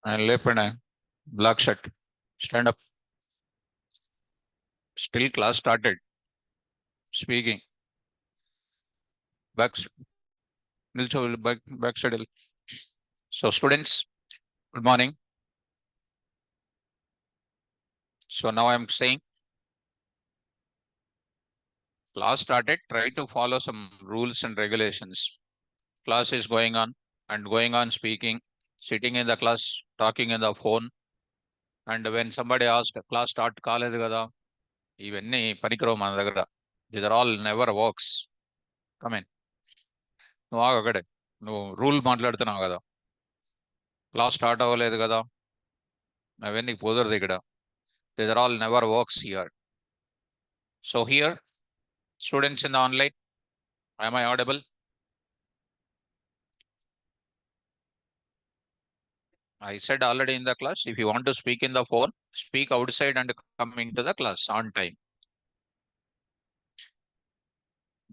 And lip and a black shirt. Stand up. Still class started. Speaking. Back. Back side. So students, good morning. So now I'm saying class started. Try to follow some rules and regulations. Class is going on and going on speaking, sitting in the class, talking in the phone. And when somebody asked, class start కాలేదు కదా ఇవన్నీ పనికిరావు మన దగ్గర. These are all never works. Come in. నువ్వు ఆగు అక్కడే. నువ్వు రూల్ మాట్లాడుతున్నావు కదా, క్లాస్ స్టార్ట్ అవ్వలేదు కదా, అవన్నీ కుదరదు ఇక్కడ. These are all never works here. So here, students in the online, am I audible? I said already in the class, if you want to speak in the phone, speak outside and come into the class on time.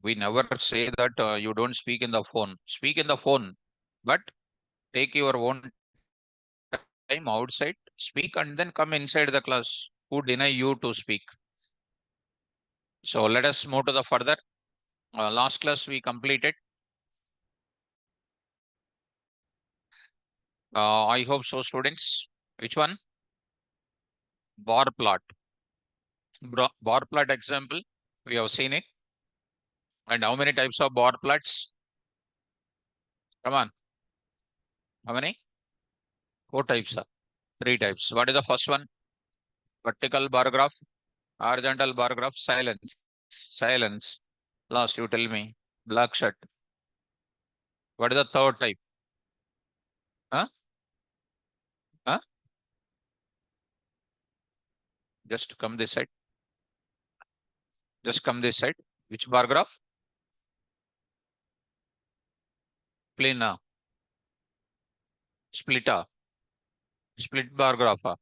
We never say that you don't speak in the phone. Speak in the phone, but take your own time outside, speak and then come inside the class. Who deny you to speak? So let us move to the further. Last class we completed. I hope so, students. Which one? Bar plot. Bar plot example. We have seen it. And how many types of bar plots? Come on. How many? 4 types. 3 types. What is the first one? Vertical bar graph, horizontal bar graph, silence. Silence. Last, you tell me. Black shirt. What is the third type? Huh? Huh? Just come this side. Just come this side. Which bar graph? Plana. Splitter. Split bar graph.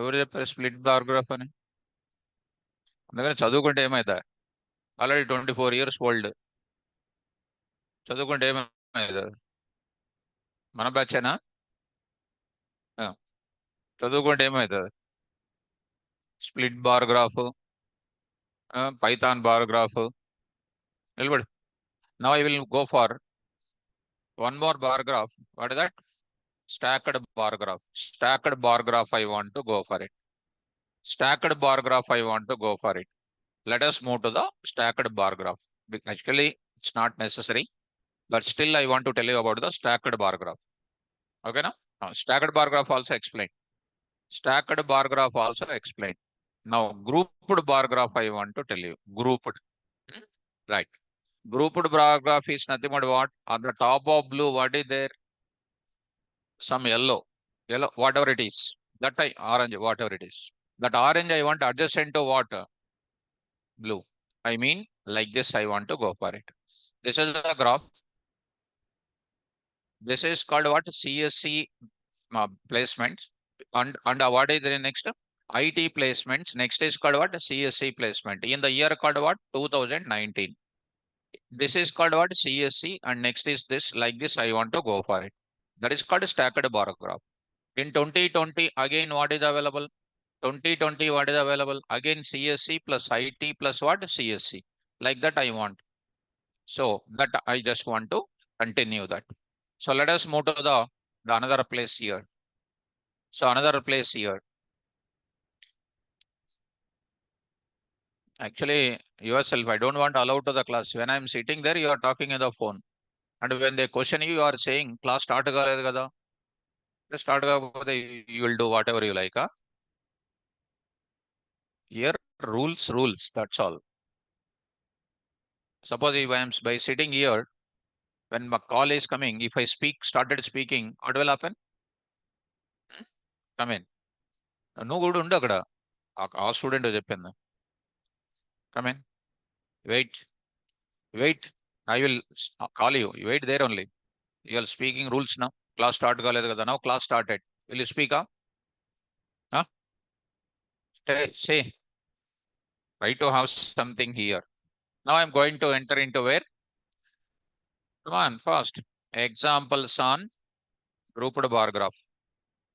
ఎవరు చెప్పారు split bar graph అని? అందుకని చదువుకుంటే ఏమైందా? Already 24 years old. చదువుకుంటే ఏమైందా? మన బ్యాచేనా? చదువుకుంటే ఏమవుతుంది? Split bar graph, Python bar graph. నిలబడి. Now I will go for one more bar graph. What is that? Stacked bar graph. Stacked bar graph I want to go for it. Stacked bar graph I want to go for it. Let us move to the stacked bar graph. Actually, it's not necessary, but still I want to tell you about the stacked bar graph. Okay, now? Stacked bar graph also explained. Stacked bar graph also explained. Now, grouped bar graph I want to tell you. Grouped. Right. Grouped bar graph is nothing but what? On the top of blue, what is there? Some yellow, whatever it is. That orange, whatever it is. That orange I want adjacent to what? Blue. I mean, like this I want to go for it. This is the graph. This is called what? CSC placements. And what is there next? IT placements. Next is called what? CSC placement. In the year called what? 2019. This is called what? CSC. And next is this. Like this I want to go for it. That is called stacked bar graph. In 2020, again, what is available? 2020, what is available? Again, CSC plus IT plus what? CSC. Like that I want. So that I just want to continue that. So let us move to the another place here. So another place here. Actually, yourself, I don't want to allow to the class. When I'm sitting there, you are talking in the phone. And when they question you, you are saying, class start kada. Start you will do whatever you like. Huh? Here, rules, that's all. Suppose if I am by sitting here, when my call is coming, if I started speaking, what will happen? Come in. No good undu akkada. Our student cheppinda. Come in. Wait. I will call you. You wait there only. You are speaking rules now. Class start kaledu kada. Now class started. Will you speak? Huh? Say. Try to have something here. Now I'm going to enter into where? Come on, fast. Examples on grouped bar graph.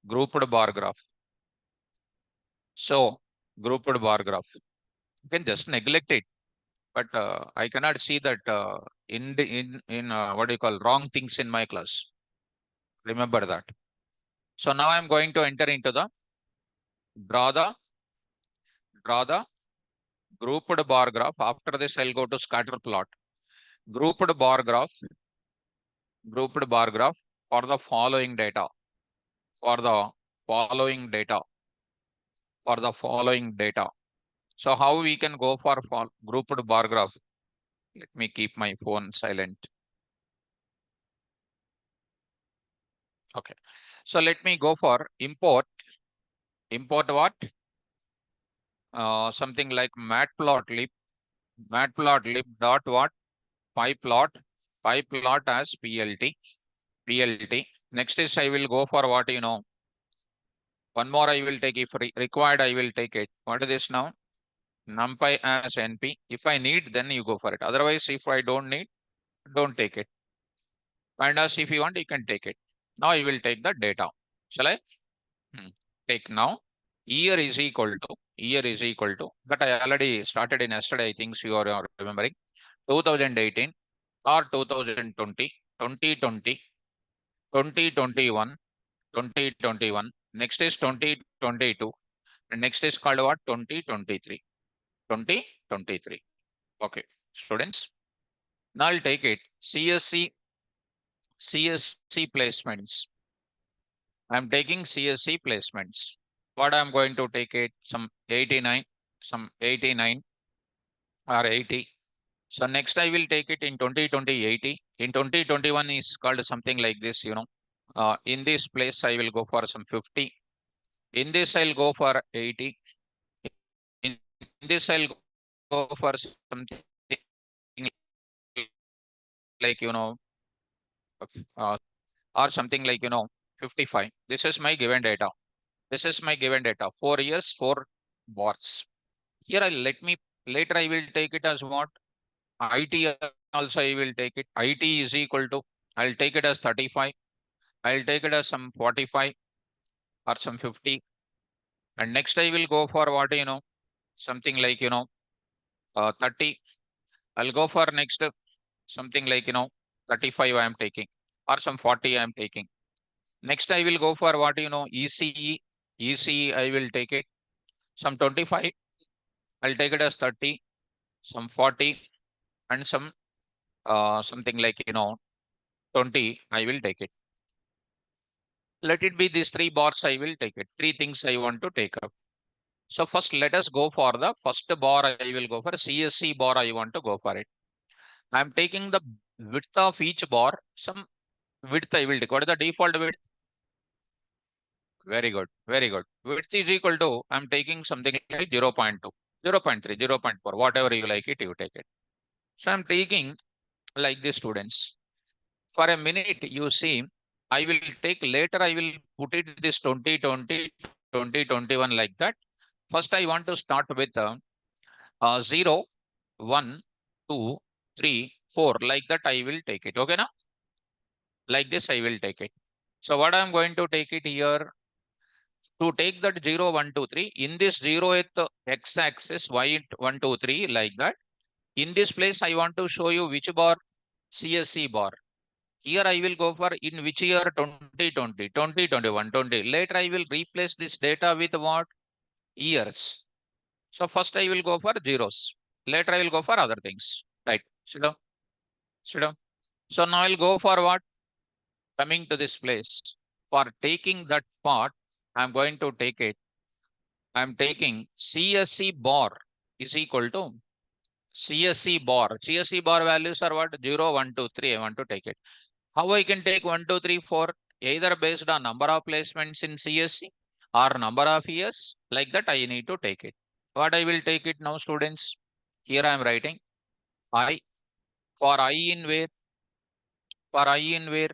grouped bar graph. So grouped bar graph. You can just neglect it, but I cannot see that in what do you call wrong things in my class. Remember that. So now I'm going to enter into the draw the grouped bar graph. After this, I'll go to scatter plot. Grouped bar graph for the following data. For the following data. For the following data. So how we can go for grouped bar graph? Let me keep my phone silent. Okay. So let me go for import. Import what? Something like matplotlib dot what? pyplot as plt. Next is I will go for what, one more I will take. If required, I will take it. What is this now? NumPy as np. If I need, then you go for it. Otherwise, if I don't need, don't take it. Pandas, if you want, you can take it. Now I will take the data. Shall I? Take now. Year is equal to, but I already started in yesterday. I think you are remembering 2018 or 2020, 2020, 2021, 2021. Next is 2022. And next is called what? 2023. 2023. Okay, students. Now I'll take it. CSC placements. I'm taking CSC placements. What I'm going to take it? Some 89 or 80. So next I will take it in 2020 80. In 2021 is called something like this, in this place I will go for some 50. In this I'll go for 80. In this I'll go for something like, uh, or something like, 55. This is my given data. This is my given data. 4 years, 4 bars. Here later I will take it as what? IT also I will take it. IT is equal to, I'll take it as 35. I'll take it as some 45 or some 50. And next I will go for what, something like, 30. I'll go for next something like, 35 I am taking or some 40 I am taking. Next I will go for what, ECE. ECE I will take it. Some 25. I'll take it as 30, some 40 and some something like, 20, I will take it. Let it be these 3 bars, I will take it. 3 things I want to take up. So first, let us go for the first bar. I will go for CSC bar. I want to go for it. I'm taking the width of each bar. Some width I will take. What is the default width? Very good. Very good. Width is equal to, I'm taking something like 0.2, 0.3, 0.4, whatever you like it, you take it. So I'm taking like this, students. For a minute, you see, I will take later, I will put it this 2020, 2021 like that. First, I want to start with 0, 1, 2, 3, 4. Like that, I will take it. Okay, now? Like this, I will take it. So what I'm going to take it here, to take that 0, 1, 2, 3, in this 0th x-axis, y 1, 2, 3, like that. In this place, I want to show you which bar, CSC bar. Here I will go for in which year? 2020, 2021, 20. Later I will replace this data with what? Years. So first I will go for zeros. Later I will go for other things. Right. Sit down. Sit down. So now I'll go for what? Coming to this place. For taking that part, I'm going to take it. I'm taking CSC bar is equal to CSC bar. CSC bar values are what? 0, 1, 2, 3. I want to take it. How I can take 1, 2, 3, 4, either based on number of placements in CSC or number of years. Like that, I need to take it. What I will take it now, students? Here I am writing I. For I in where? For I in where?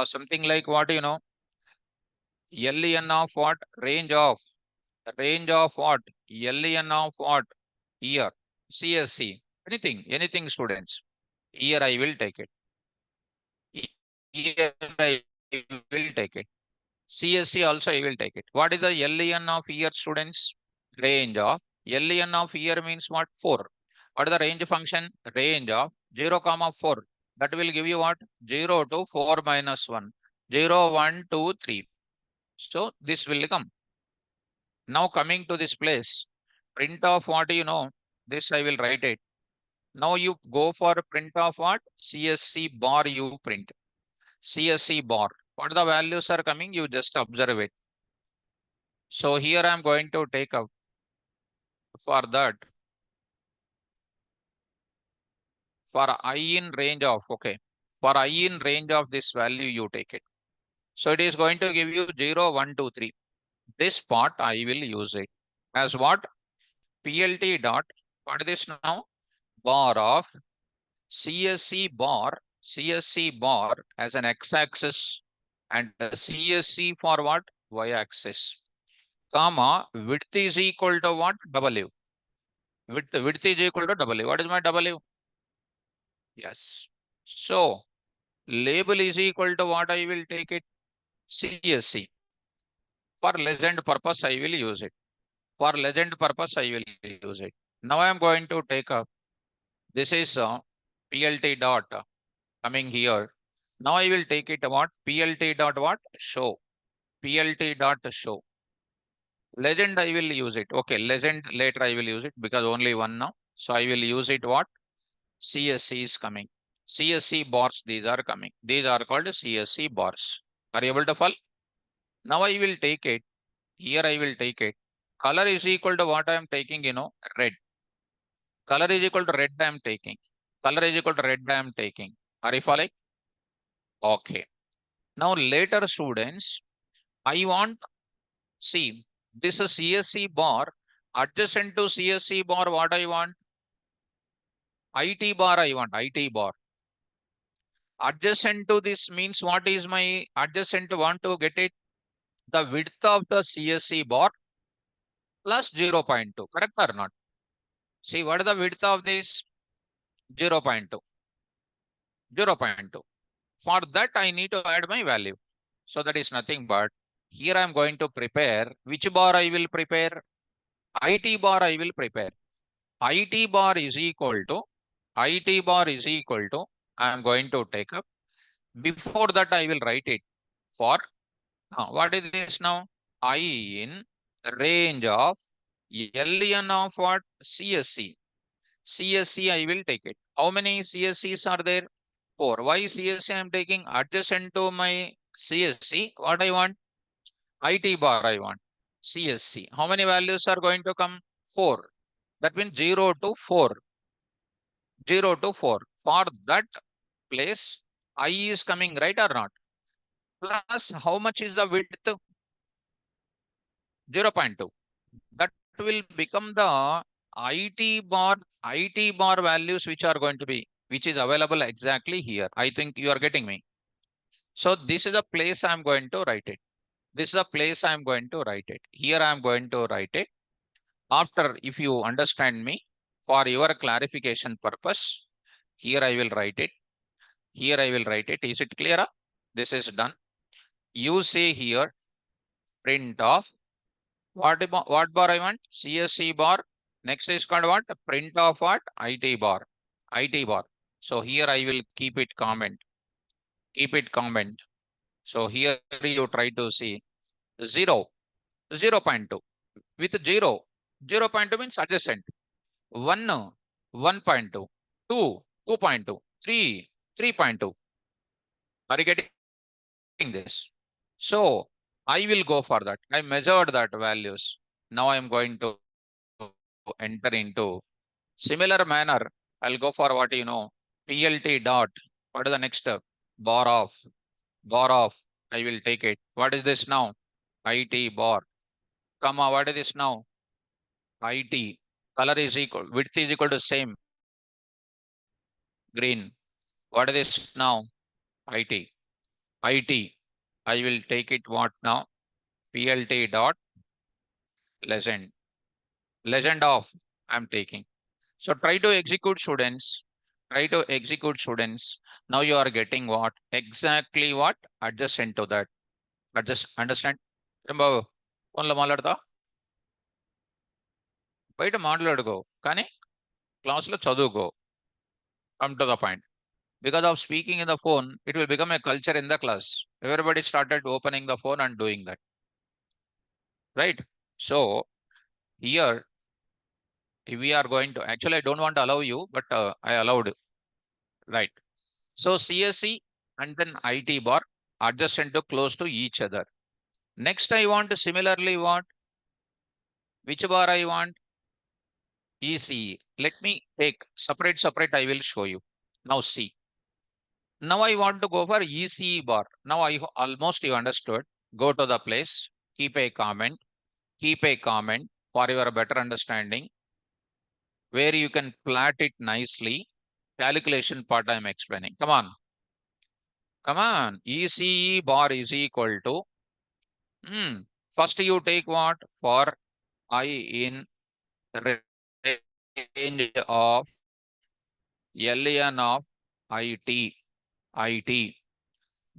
Something like what, LEN of what? Range of what? LEN of what? Year. CSC. Anything, students. Here I will take it. Here I will take it. CSC also I will take it. What is the LEN of year, students? Range of LEN of year means what? 4. What is the range function? Range of 0, 4. That will give you what? 0 to 4 minus 1. 0, 1, 2, 3. So this will come. Now coming to this place, print of what you know, this I will write it. Now you go for print of what? CSC bar you print. CSC bar. What the values are coming, you just observe it. So here I am going to take up for that. For I in range of, okay. For I in range of this value, you take it. So it is going to give you 0, 1, 2, 3. This part I will use it as what? PLT dot, what is this now? Bar of CSC bar as an x-axis and CSC for what? Y-axis. Comma, width is equal to what? W. Width is equal to W. What is my W? Yes. So label is equal to what I will take it? CSC. For legend purpose, I will use it. For legend purpose, I will use it. Now I am going to take up, this is PLT dot coming here. Now I will take it what? PLT dot what? Show. PLT dot show. Legend I will use it. Okay, legend later I will use it because only one now. So I will use it what? CSC is coming. CSC bars, these are coming. These are called CSC bars. Are you able to follow? Now I will take it. Here I will take it. Color is equal to what I am taking, you know, red. Color is equal to red I am taking. Color is equal to red I am taking. Are you following? Okay. Now later students, I want, see, this is CSC bar. Adjacent to CSC bar, what I want? IT bar I want, IT bar. Adjacent to this means what is my adjacent want to get it? The width of the CSC bar plus 0.2, correct or not? See, what is the width of this? 0.2. 0.2. For that, I need to add my value. So that is nothing but here I am going to prepare. Which bar I will prepare? IT bar I will prepare. IT bar is equal to, IT bar is equal to, I am going to take up. Before that, I will write it for, what is this now? I in range of LN of what? CSC. CSC I will take it. How many CSCs are there? 4. Why CSC I am taking? Adjacent to my CSC, what I want? IT bar I want. CSC. How many values are going to come? 4. That means 0 to 4. 0 to 4. For that place, I is coming, right or not? Plus, how much is the width? 0.2. That will become the IT bar values which are going to be, which is available exactly here. I think you are getting me. So this is the place I'm going to write it. This is the place I'm going to write it. Here I'm going to write it. After, if you understand me, for your clarification purpose, here I will write it. Here I will write it. Is it clear? This is done. You say here, print of, what bar I want? CSC bar. Next is called what? Print of what? IT bar. IT bar. So here I will keep it comment. Keep it comment. So here you try to see 0, 0.2. With 0, 0.2 means adjacent. 1, 1.2. 2, 2.2. 3, 3.2. Are you getting this? So I will go for that. I measured that values. Now I am going to enter into similar manner. I'll go for what you know, PLT dot. What is the next step? Bar off. Bar off. I will take it. What is this now? IT bar. Comma. What is this now? IT. Color is equal. Width is equal to same. Green. What is this now? IT. IT. I will take it what now? PLT dot legend. Legend of I'm taking. So try to execute students. Try to execute, students. Now you are getting what? Exactly what? Adjacent to that. Adjust, understand? బాబు ఫోన్లో మాట్లాడతా బయట మాట్లాడుకో కానీ క్లాస్లో చదువుకో. Come to the point. Because of speaking in the phone, it will become a culture in the class. Everybody started opening the phone and doing that. Right? So here we are going to, actually I don't want to allow you, but I allowed. Right? So CSE and then IT bar adjacent to close to each other. Next I want to similarly what? Which bar I want? ECE. Let me take separate, I will show you. Now see. Now I want to go for ECE bar. Now I almost you understood. Go to the place, keep a comment for your better understanding, where you can plot it nicely. Calculation part I am explaining. Come on. ECE bar is equal to, first you take what? For I in range of LN of IT.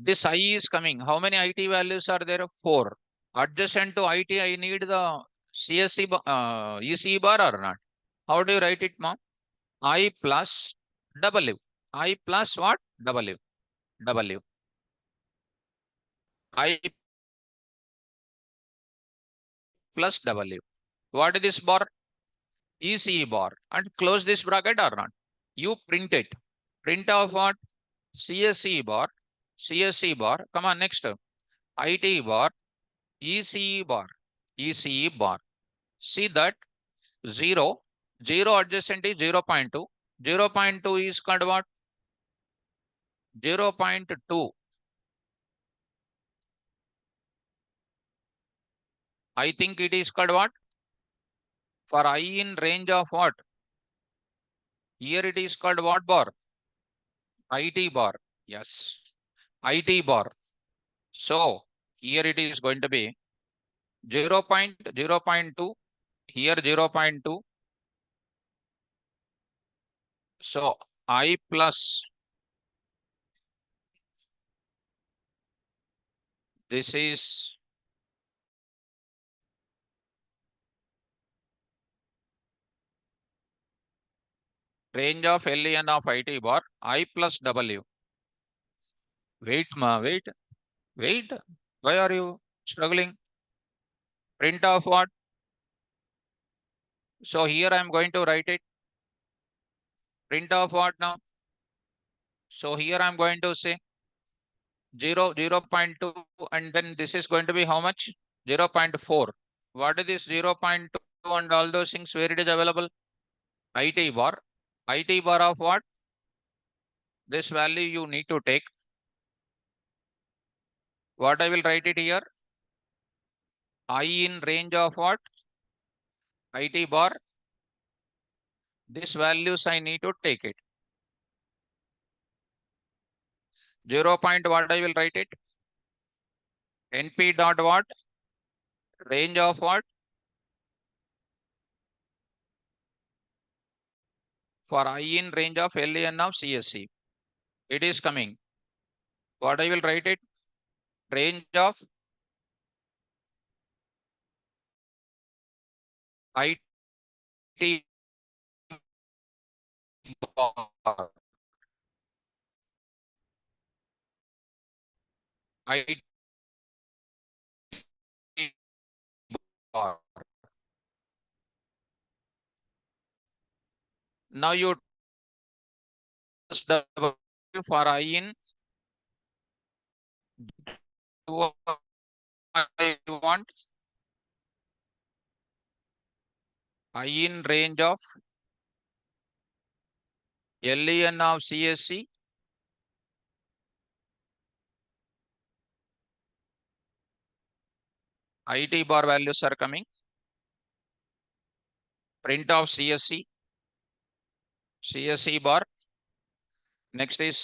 This I is coming. How many IT values are there? 4. Adjacent to IT, I need the CSC ECE bar or not? How do you write it, mom? I plus W. I plus what? W. I plus W. What is this bar? ECE bar. And close this bracket or not? You print it. Print of what? CSE bar. Come on, next. IT bar. ECE bar. See that 0 adjacent is 0.2. 0.2 is called what? 0.2. I think it is called what? For I in range of what? Here it is called what bar? IT bar. Yes. IT bar. So here it is going to be 0.2. Here 0.2. So I plus this is range of LN of IT bar, I plus W. Wait, wait. Why are you struggling? Print of what? So here I am going to write it. Print of what now? So here I am going to say 0.2 and then this is going to be how much? 0.4. What is this 0.2 and all those things? Where it is available? IT bar. IT bar of what? This value you need to take. What I will write it here? I in range of what? IT bar. This values I need to take it. 0 point what I will write it? NP dot what? Range of what? For I in range of LN of CSC. It is coming. What I will write it? Range of IT bar. IT bar. Now you just double for I in what I want. I in range of LN of CSC. IT bar values are coming. Print of CSC. CSC bar. Next is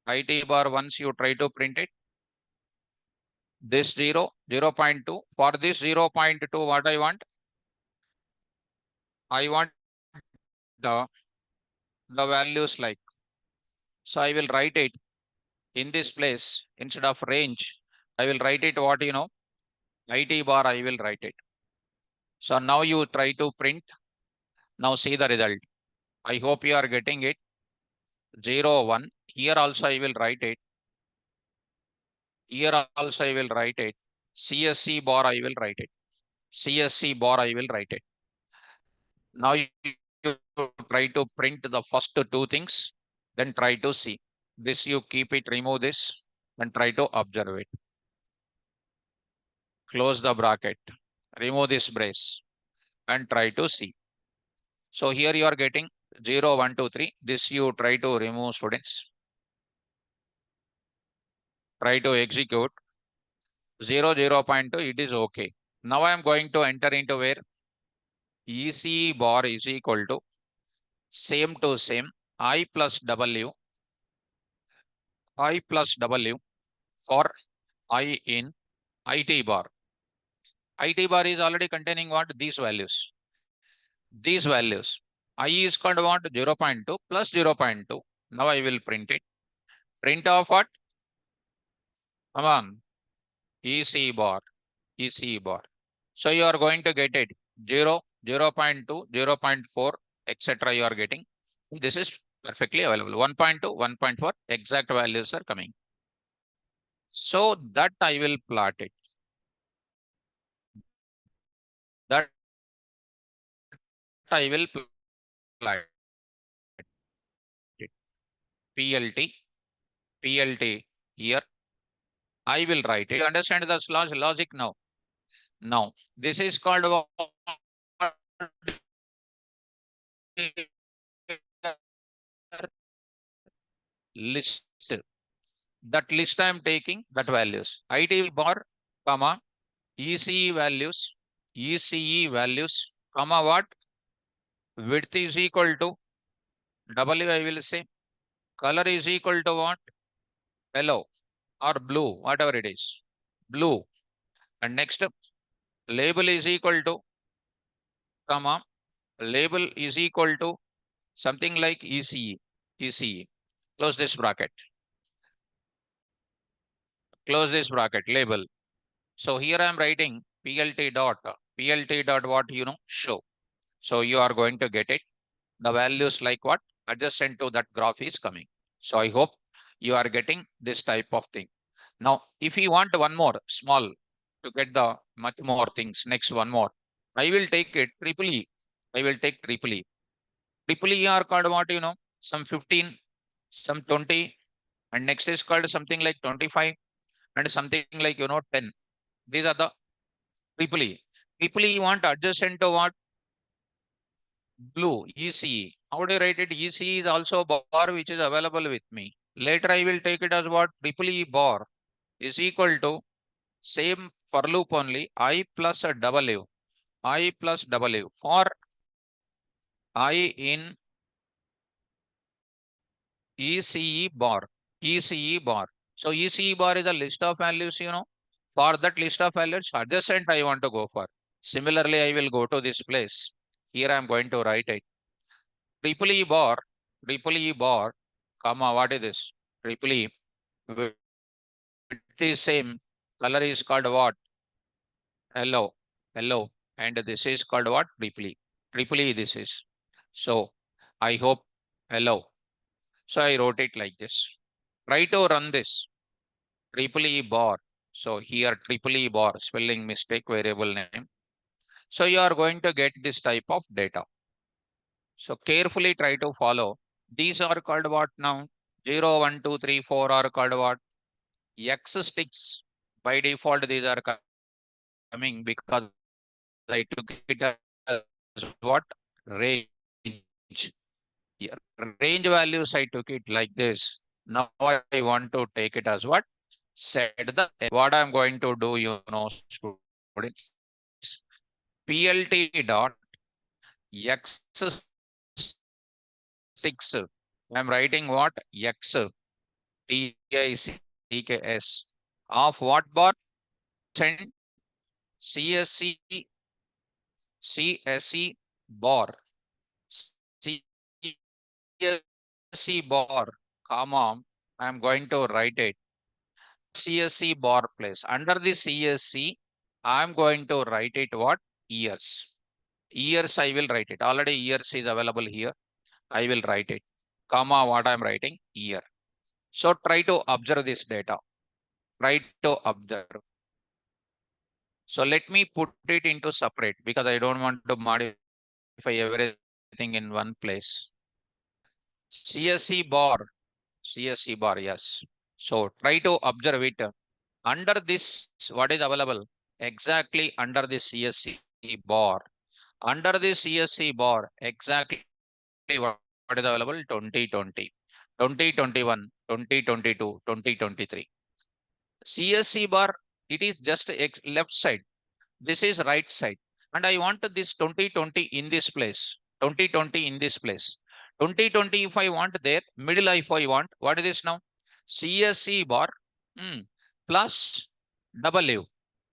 IT bar. Once you try to print it, this 0.2. For this 0.2, what I want? I want the values like So I will write it in this place instead of range. I will write it what IT bar I will write it. So now you try to print. Now see the result. I hope you are getting it. 0, 1. Here also I will write it. Here also I will write it. CSC bar I will write it. CSC bar I will write it. Now you try to print the first two things, then try to see. This you keep it, remove this, and try to observe it. Close the bracket, remove this brace, and try to see. So here you are getting 0, 1, 2, 3. This you try to remove, students. Try to execute 0, 0.2. It is okay. Now I am going to enter into where EC bar is equal to same to same I plus W for I in IT bar. IT bar is already containing what? These values. These values. I is called what? 0.2 plus 0.2. Now I will print it. Print of what? Come on. EC bar. EC bar. So you are going to get it 0, 0.2, 0.4, etc. You are getting. This is perfectly available. 1.2, 1.4 exact values are coming. So that I will plot it. That I will plot it. PLT, PLT here. I will write it. You understand the logic now? Now, this is called list. That list I am taking that values. IT bar, comma, ECE values, comma what? Width is equal to W, I will say. Color is equal to what? Yellow or blue, whatever it is. Blue. And next, label is equal to, comma, label is equal to something like ECE. ECE. Close this bracket. Close this bracket, label. So here I am writing PLT dot what show. So you are going to get it. The values like what? Adjacent to that graph is coming. So I hope you are getting this type of thing. Now, if you want one more small to get the much more things, next one more, I will take it triple E. I will take triple E. Triple E are called what? Some 15, some 20, and next is called something like 25, and something like 10. These are the triple E. Triple E you want adjacent to what? Blue, ECE. How do you write it? ECE is also a bar which is available with me. Later I will take it as what? Triple E bar is equal to same for loop only I plus a W. I plus W for I in ECE bar. ECE bar. So ECE bar is a list of values, For that list of values, adjacent I want to go for. Similarly, I will go to this place. Here I am going to write it. Triple E bar, comma, what is this? Triple E, width is same, color is called what? Hello, and this is called what? Triple E. Triple E this is. So, I hope, hello. So, I wrote it like this. Try to run this. Triple E bar. So, here triple E bar, spelling mistake, variable name. So, you are going to get this type of data. So carefully try to follow. These are called what now? 0, 1, 2, 3, 4 are called what? X sticks. By default, these are coming because I took it as what? Range. Yeah, range values, I took it like this. Now I want to take it as what? Set the, what I'm going to do, students. PLT dot X sticks. I'm writing what? X. TICKS of what bar? Send CSC CSC bar CSC bar, comma, I am going to write it CSC bar place. Under the CSC, I am going to write it what? Years. Years I will write it. Already years is available here. I will write it. Comma, what I am writing? Year. So try to observe this data. Try to observe. So let me put it into separate because I don't want to modify everything in one place. CSC bar, yes. So try to observe it. Under this, what is available? Exactly under the CSC bar. Under the CSC bar, exactly what is available? 2020, 2021, 2022, 2023. CSC bar, it is just left side. This is right side. And I want this 2020 in this place. 2020 in this place. 2020 if I want there, middle if I want, what is this now? CSC bar plus W.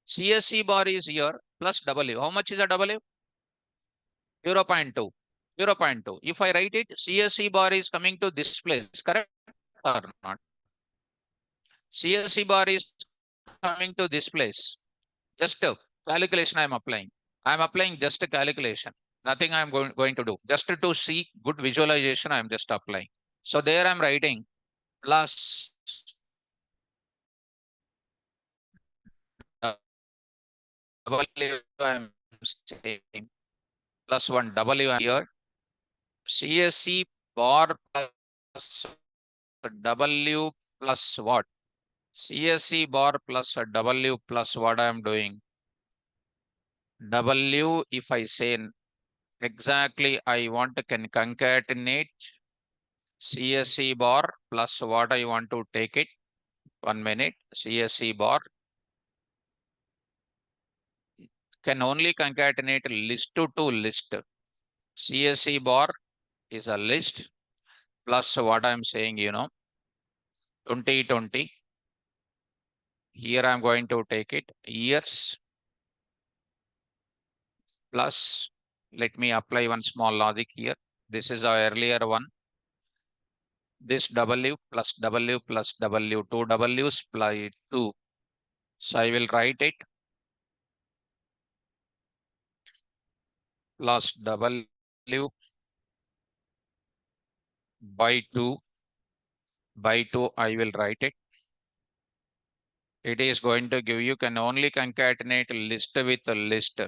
CSC bar is here plus W. How much is a W? 0.2. 0.2. If I write it, CSC bar is coming to this place, correct or not? CSC bar is coming to this place. Just a calculation I am applying. I am applying just a calculation. Nothing I am going to do. Just to see good visualization, I am just applying. So there I am writing plus W I am saying plus 1 W here. CSC bar plus W plus what? CSC bar plus W plus what I am doing? W if I say exactly I want to concatenate CSC bar plus what I want to take it. 1 minute. CSC bar can only concatenate list to list. CSC bar is a list plus what I'm saying, 2020. Here I'm going to take it years plus, let me apply one small logic here. This is our earlier one. This W plus W plus W, 2 W's plus 2. So I will write it plus W by 2 I will write it. It is going to give you can only concatenate list with a list.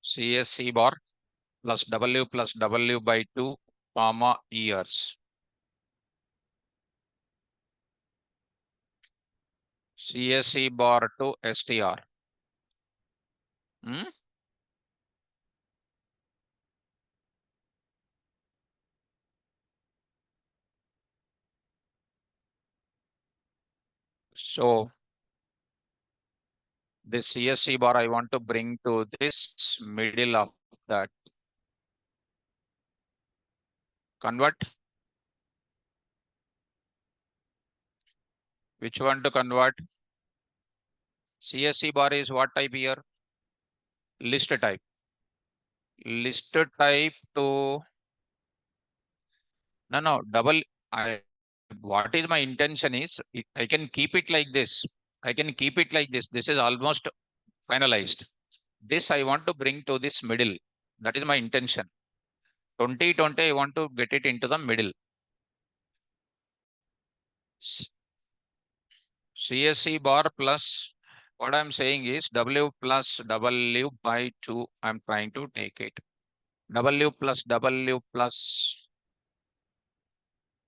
CSC bar plus W by 2 comma years. CSC bar to STR. Hmm? So this CSC bar I want to bring to this middle of that. Convert. Which one to convert? CSC bar is what type here? List type. List type to no double. What is my intention is I can keep it like this. I can keep it like this. This is almost finalized. This I want to bring to this middle. That is my intention. 2020 I want to get it into the middle. CSC bar plus what I'm saying is W plus W by 2. I'm trying to take it. W plus W plus.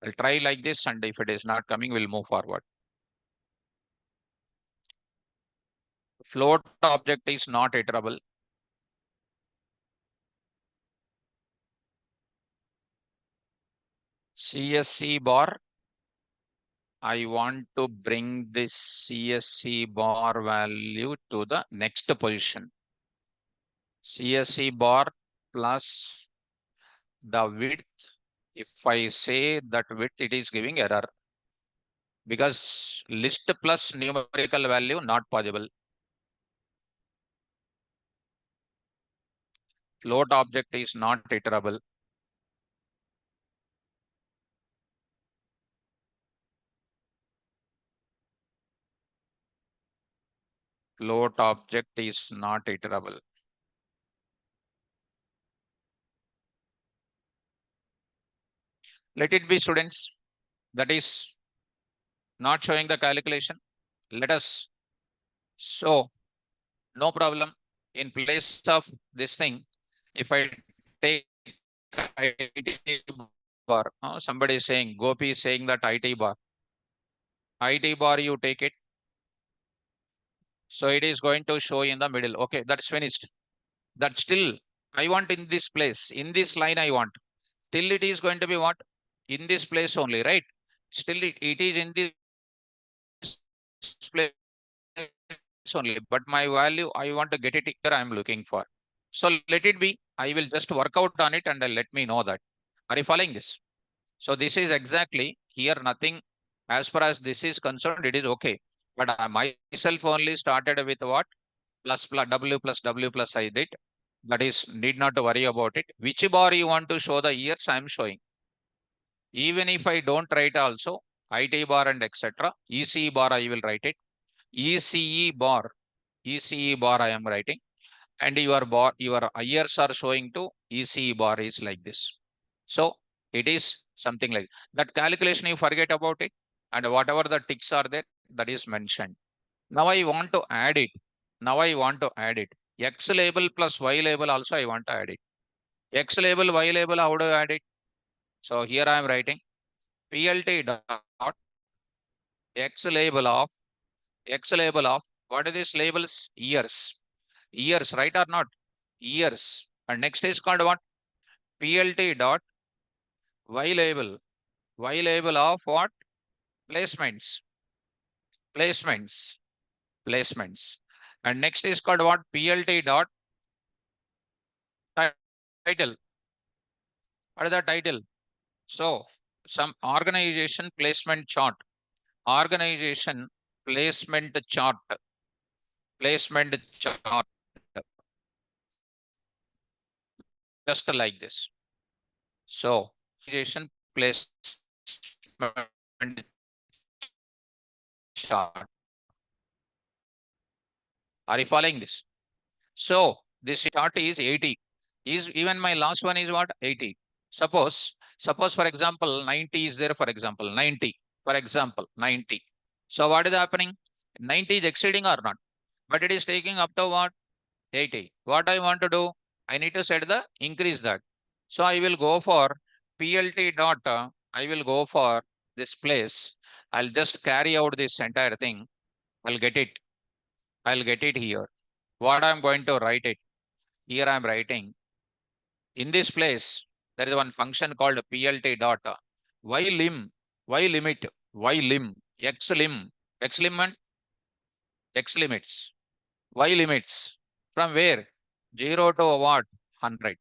I'll try like this, and if it is not coming, we'll move forward. Float object is not iterable. CSC bar. I want to bring this CSC bar value to the next position. CSC bar plus the width. If I say that width, it is giving error. because list plus numerical value not possible. Float object is not iterable. Float object is not iterable. Let it be, students. That is not showing the calculation. Let us show, no problem. In place of this thing, if I take IT bar, somebody is saying, Gopi is saying that IT bar. IT bar, you take it. So it is going to show in the middle. Okay, that's finished. That still, I want in this place, in this line I want. Till it is going to be what? In this place only, right? Still it is in this place only, but my value, I want to get it here, I'm looking for. So let it be. I will just work out on it and let me know that. Are you following this? So this is exactly here, nothing as far as this is concerned, it is okay. But I myself only started with what? Plus W plus I did. That is, need not to worry about it. Which bar you want to show the years, I am showing. Even if I don't write also, IT bar and etc. ECE bar, I will write it. ECE bar, ECE bar I am writing. And your bar, your years are showing to ECE bar is like this. So it is something like that. Calculation, you forget about it. And whatever the ticks are there, that is mentioned. Now I want to add it. Now I want to add it. X label plus Y label also I want to add it. X label, Y label, how do I add it? So here I am writing PLT dot X label of what are these labels? Years. Years, right or not? Years. And next is called what? PLT dot Y label. Y label of what? Placements. Placements. Placements. And next is called what? PLT dot title. What is the title? So some organization placement chart. Organization placement chart. Placement chart. Just like this. So organization placement chart. Are you following this? So this chart is 80. Is even my last one is what? 80. Suppose for example 90 is there, for example 90. For example 90. So what is happening? 90 is exceeding or not? But it is taking up to what? 80. What I want to do? I need to set the increase that. So I will go for PLT dot. I will go for this place. I'll just carry out this entire thing. I'll get it. I'll get it here. What I'm going to write it. Here I'm writing. In this place, there is one function called PLT dot. Y lim, Y limit, Y lim, X lim, X lim and X limits. Y limits. From where? 0 to what? 100.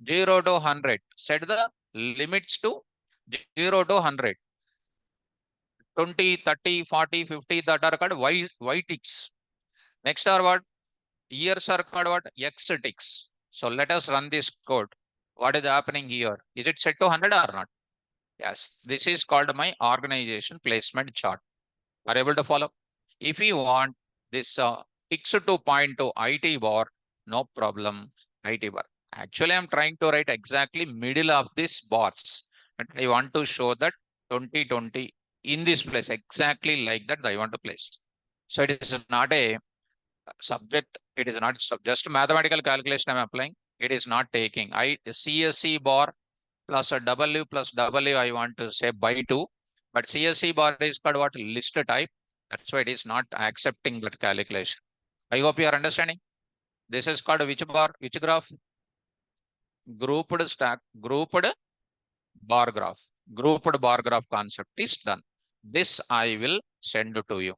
0 to 100. Set the limits to 0 to 100. 20, 30, 40, 50 that are called Y ticks. Next are what? Years are called what? X ticks. So let us run this code. What is happening here? Is it set to 100 or not? Yes. This is called my organization placement chart. Are you able to follow? If you want this ticks to point to IT bar, no problem. IT bar. Actually, I'm trying to write exactly middle of this bars. But I want to show that 2020 in this place, exactly like that I want to place. So it is not a subject. It is not just mathematical calculation I'm applying. It is not taking CSC bar plus a W plus W. I want to say by 2, but CSC bar is called what? List type. That's why it is not accepting that calculation. I hope you are understanding. This is called which bar? Which graph? Grouped stack, grouped bar graph. Grouped bar graph concept is done. This I will send to you.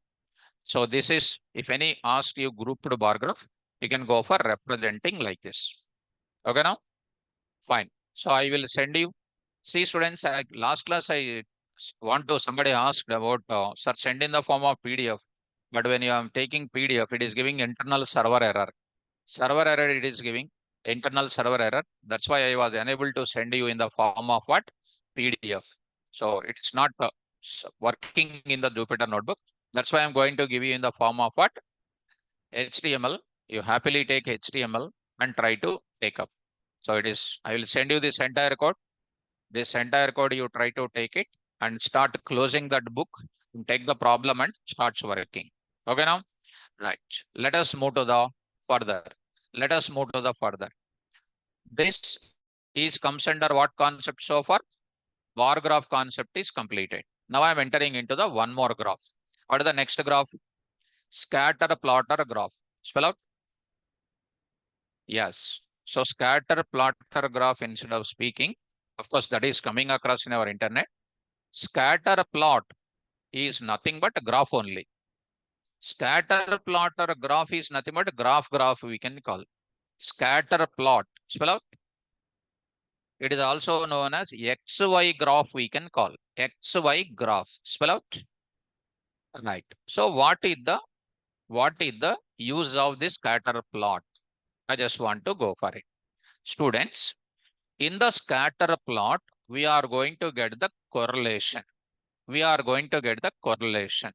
So this is, if any ask you grouped bar graph, you can go for representing like this. Okay now? Fine. So I will send you. See students, last class I somebody asked about, sir, send in the form of PDF. But when you are taking PDF, it is giving internal server error. Server error it is giving, internal server error. That's why I was unable to send you in the form of what? PDF. So it's not working in the Jupyter notebook. That's why I'm going to give you in the form of what? HTML. You happily take HTML and try to take up. So I will send you this entire code. This entire code, you try to take it and start closing that book, take the problem and starts working. Okay now? Right. Let us move to the further. Let us move to the further. This comes under what concept so far? Bar graph concept is completed. Now I am entering into the one more graph. What is the next graph? Scatter plotter graph. Spell out. Yes. So scatter plotter graph instead of speaking. Of course, that is coming across in our internet. Scatter plot is nothing but a graph only. Scatter plotter graph is nothing but a graph we can call. Scatter plot. Spell out. It is also known as XY graph we can call. XY graph. Spell out. Right. So what is the use of this scatter plot? I just want to go for it. Students, in the scatter plot, we are going to get the correlation. We are going to get the correlation.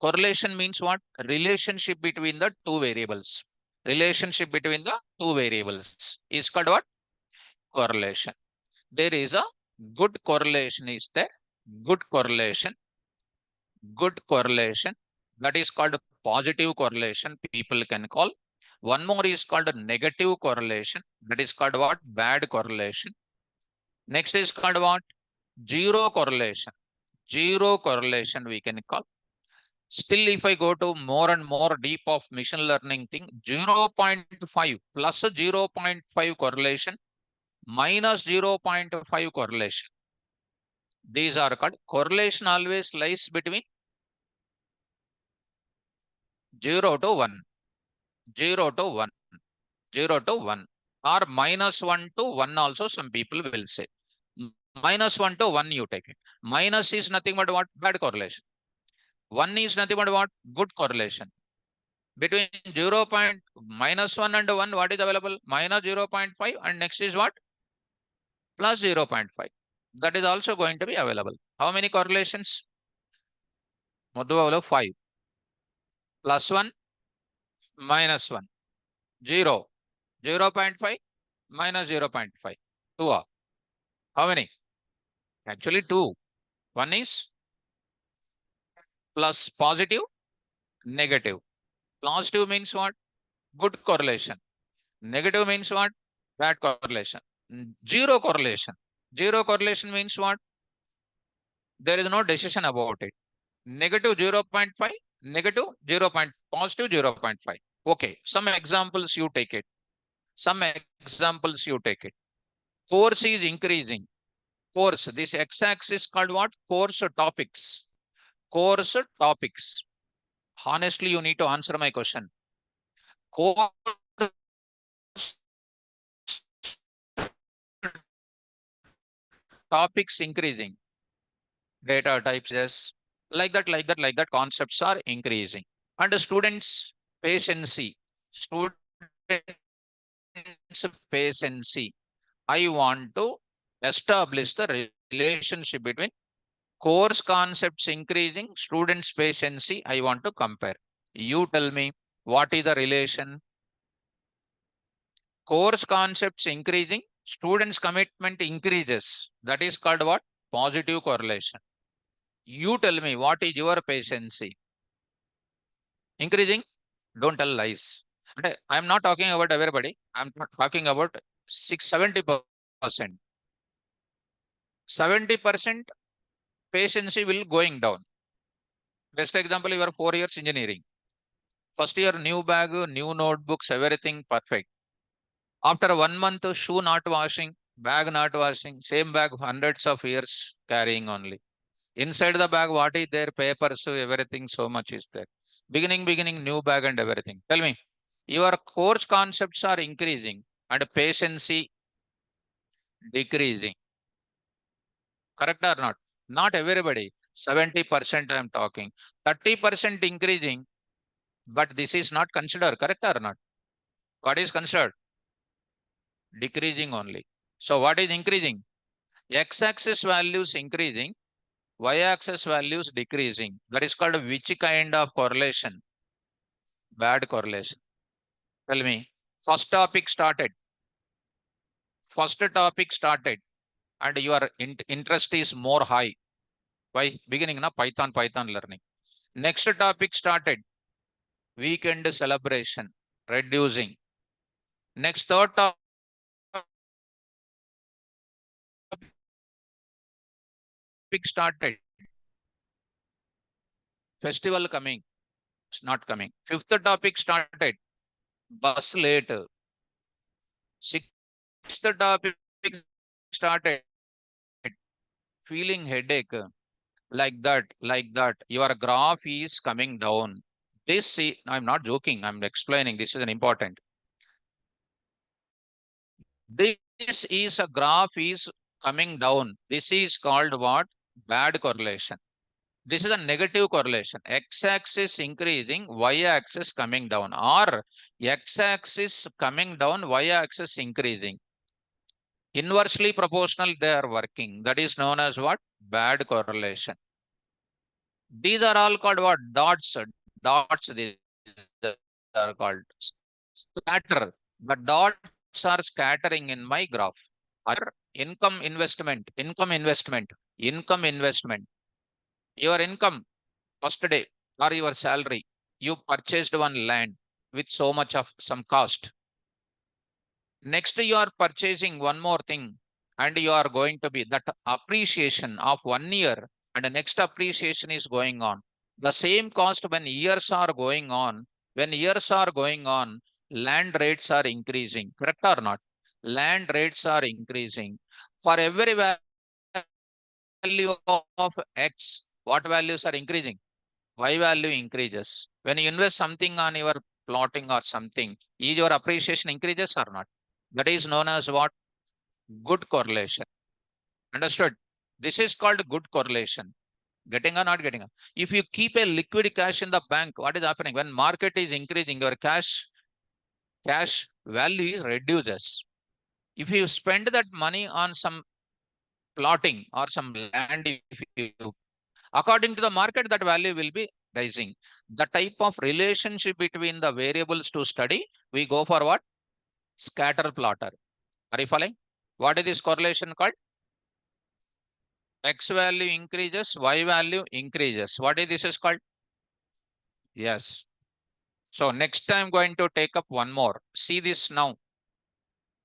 Correlation means what? Relationship between the two variables. Relationship between the two variables is called what? Correlation. There is a good correlation is there. Good correlation. Good correlation. That is called positive correlation. People can call. One more is called a negative correlation. That is called what? Bad correlation. Next is called what? Zero correlation. Zero correlation we can call. Still, if I go to more and more deep of machine learning thing, 0.5 plus 0.5 correlation minus 0.5 correlation. These are called correlation always lies between 0 to 1, 0 to 1, 0 to 1 or minus 1 to 1 also some people will say. Minus 1 to 1 you take it. Minus is nothing but what? Bad correlation. 1 is nothing but what? Good correlation. Between 0. Minus 1 and 1, what is available? Minus 0.5 and next is what? Plus 0.5. That is also going to be available. How many correlations? 5. Plus 1, minus 1. 0. 0.5 minus 0.5. 2 are. How many? Actually 2. One is plus positive, negative. Positive means what? Good correlation. Negative means what? Bad correlation. Zero correlation. Zero correlation means what? There is no decision about it. Negative 0.5, negative 0. Positive 0.5. Okay, some examples you take it. Some examples you take it. Course is increasing. Course, this x-axis called what? Course topics. Course topics. Honestly, you need to answer my question. Course topics increasing. Data types, yes. Like that, concepts are increasing. And the students' patience. Students' patience. I want to establish the relationship between course concepts increasing, students' patience. I want to compare. You tell me what is the relation? Course concepts increasing, students' commitment increases. That is called what? Positive correlation. You tell me what is your patience? Increasing? Don't tell lies. I'm not talking about everybody. I'm talking about 70%. 70% patience will going down. Best example, you are 4 years engineering. First year, new bag, new notebooks, everything perfect. After 1 month, shoe not washing, bag not washing, same bag hundreds of years carrying only. Inside the bag, what is there? Papers, everything, so much is there. Beginning, new bag and everything. Tell me, your course concepts are increasing and patience decreasing. Correct or not? Not everybody. 70% I am talking. 30% increasing, but this is not considered, correct or not? What is considered? Decreasing only. So what is increasing? X-axis values increasing, Y-axis values decreasing. That is called which kind of correlation? Bad correlation. Tell me. First topic started. First topic started, and your interest is more high. Why? Beginning na Python learning. Next topic started. Weekend celebration, reducing. Next third topic started. Festival coming. It's not coming. Fifth topic started. Bus late. Sixth topic started. Feeling headache. Like that. Your graph is coming down. I'm not joking. I'm explaining. This is an important. This is a graph is coming down. This is called what? Bad correlation. This is a negative correlation. X-axis increasing, Y-axis coming down, or X-axis coming down, Y-axis increasing. Inversely proportional, they are working. That is known as what? Bad correlation. These are all called what? Dots. Dots, these are called. Scatter. The dots are scattering in my graph. Or income investment. Your income first day or your salary, you purchased one land with so much of some cost. Next, you are purchasing one more thing, and you are going to be that appreciation of 1 year, and the next appreciation is going on. The same cost when years are going on, land rates are increasing, correct or not? Land rates are increasing. For every value of X, what values are increasing? Y value increases. When you invest something on your plotting or something, is your appreciation increases or not? That is known as what? Good correlation. Understood? This is called good correlation. Getting or not getting? If you keep a liquid cash in the bank, what is happening? When market is increasing, your cash value is reduces. If you spend that money on some plotting or some land, if you according to the market, that value will be rising. The type of relationship between the variables to study, we go for what? Scatter plotter. Are you following? What is this correlation called? X value increases, Y value increases. What is this is called? Yes. So next I'm going to take up one more. See this now.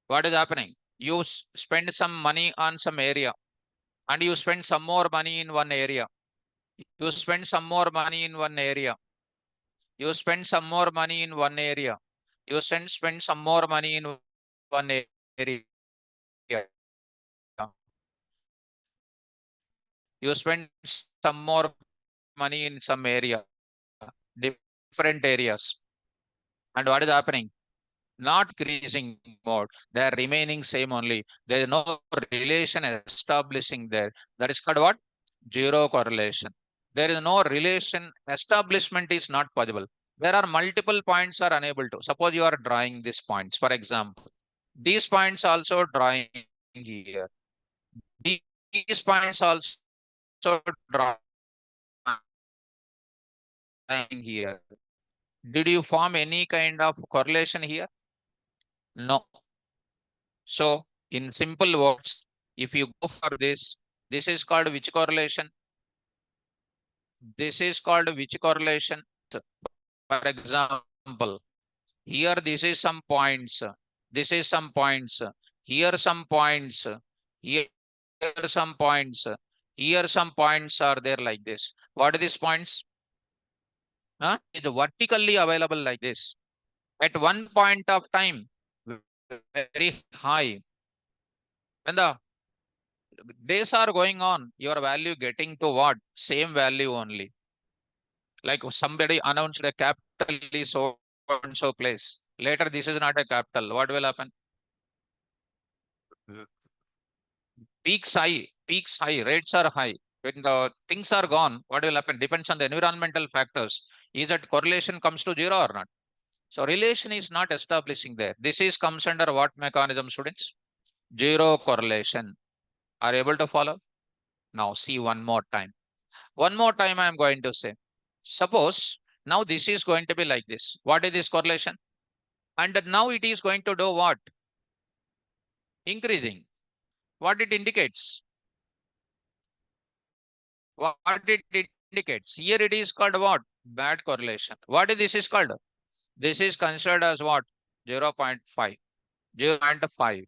What is happening? You spend some money on some area, and you spend some more money in one area. You spend some more money in one area. You spend some more money in one area. You spend some more money in one area. You spend some more money in some area, different areas. And what is happening? Not increasing more. They are remaining same only. There is no relation establishing there. That is called what? Zero correlation. There is no relation. Establishment is not possible. There are multiple points are unable to. Suppose you are drawing these points. For example, these points also drawing here. These points also drawing here. Did you form any kind of correlation here? No. So in simple words, if you go for this is called which correlation? This is called which correlation? For example, here this is some points. This is some points. Here some points. Here some points. Here some points are there like this. What are these points? Huh? It's vertically available like this. At one point of time, very high. When the days are going on, your value getting to what? Same value only. Like somebody announced a capital is so and so place. Later, this is not a capital. What will happen? Peaks high, rates are high. When the things are gone, what will happen? Depends on the environmental factors. Is that correlation comes to zero or not? So relation is not establishing there. This is comes under what mechanism, students? Zero correlation. Are you able to follow? Now see one more time. One more time I am going to say. Suppose now this is going to be like this. What is this correlation? And now it is going to do what? Increasing. What it indicates? What it indicates? Here it is called what? Bad correlation. What is this is called? This is considered as what? 0.5. 0.5.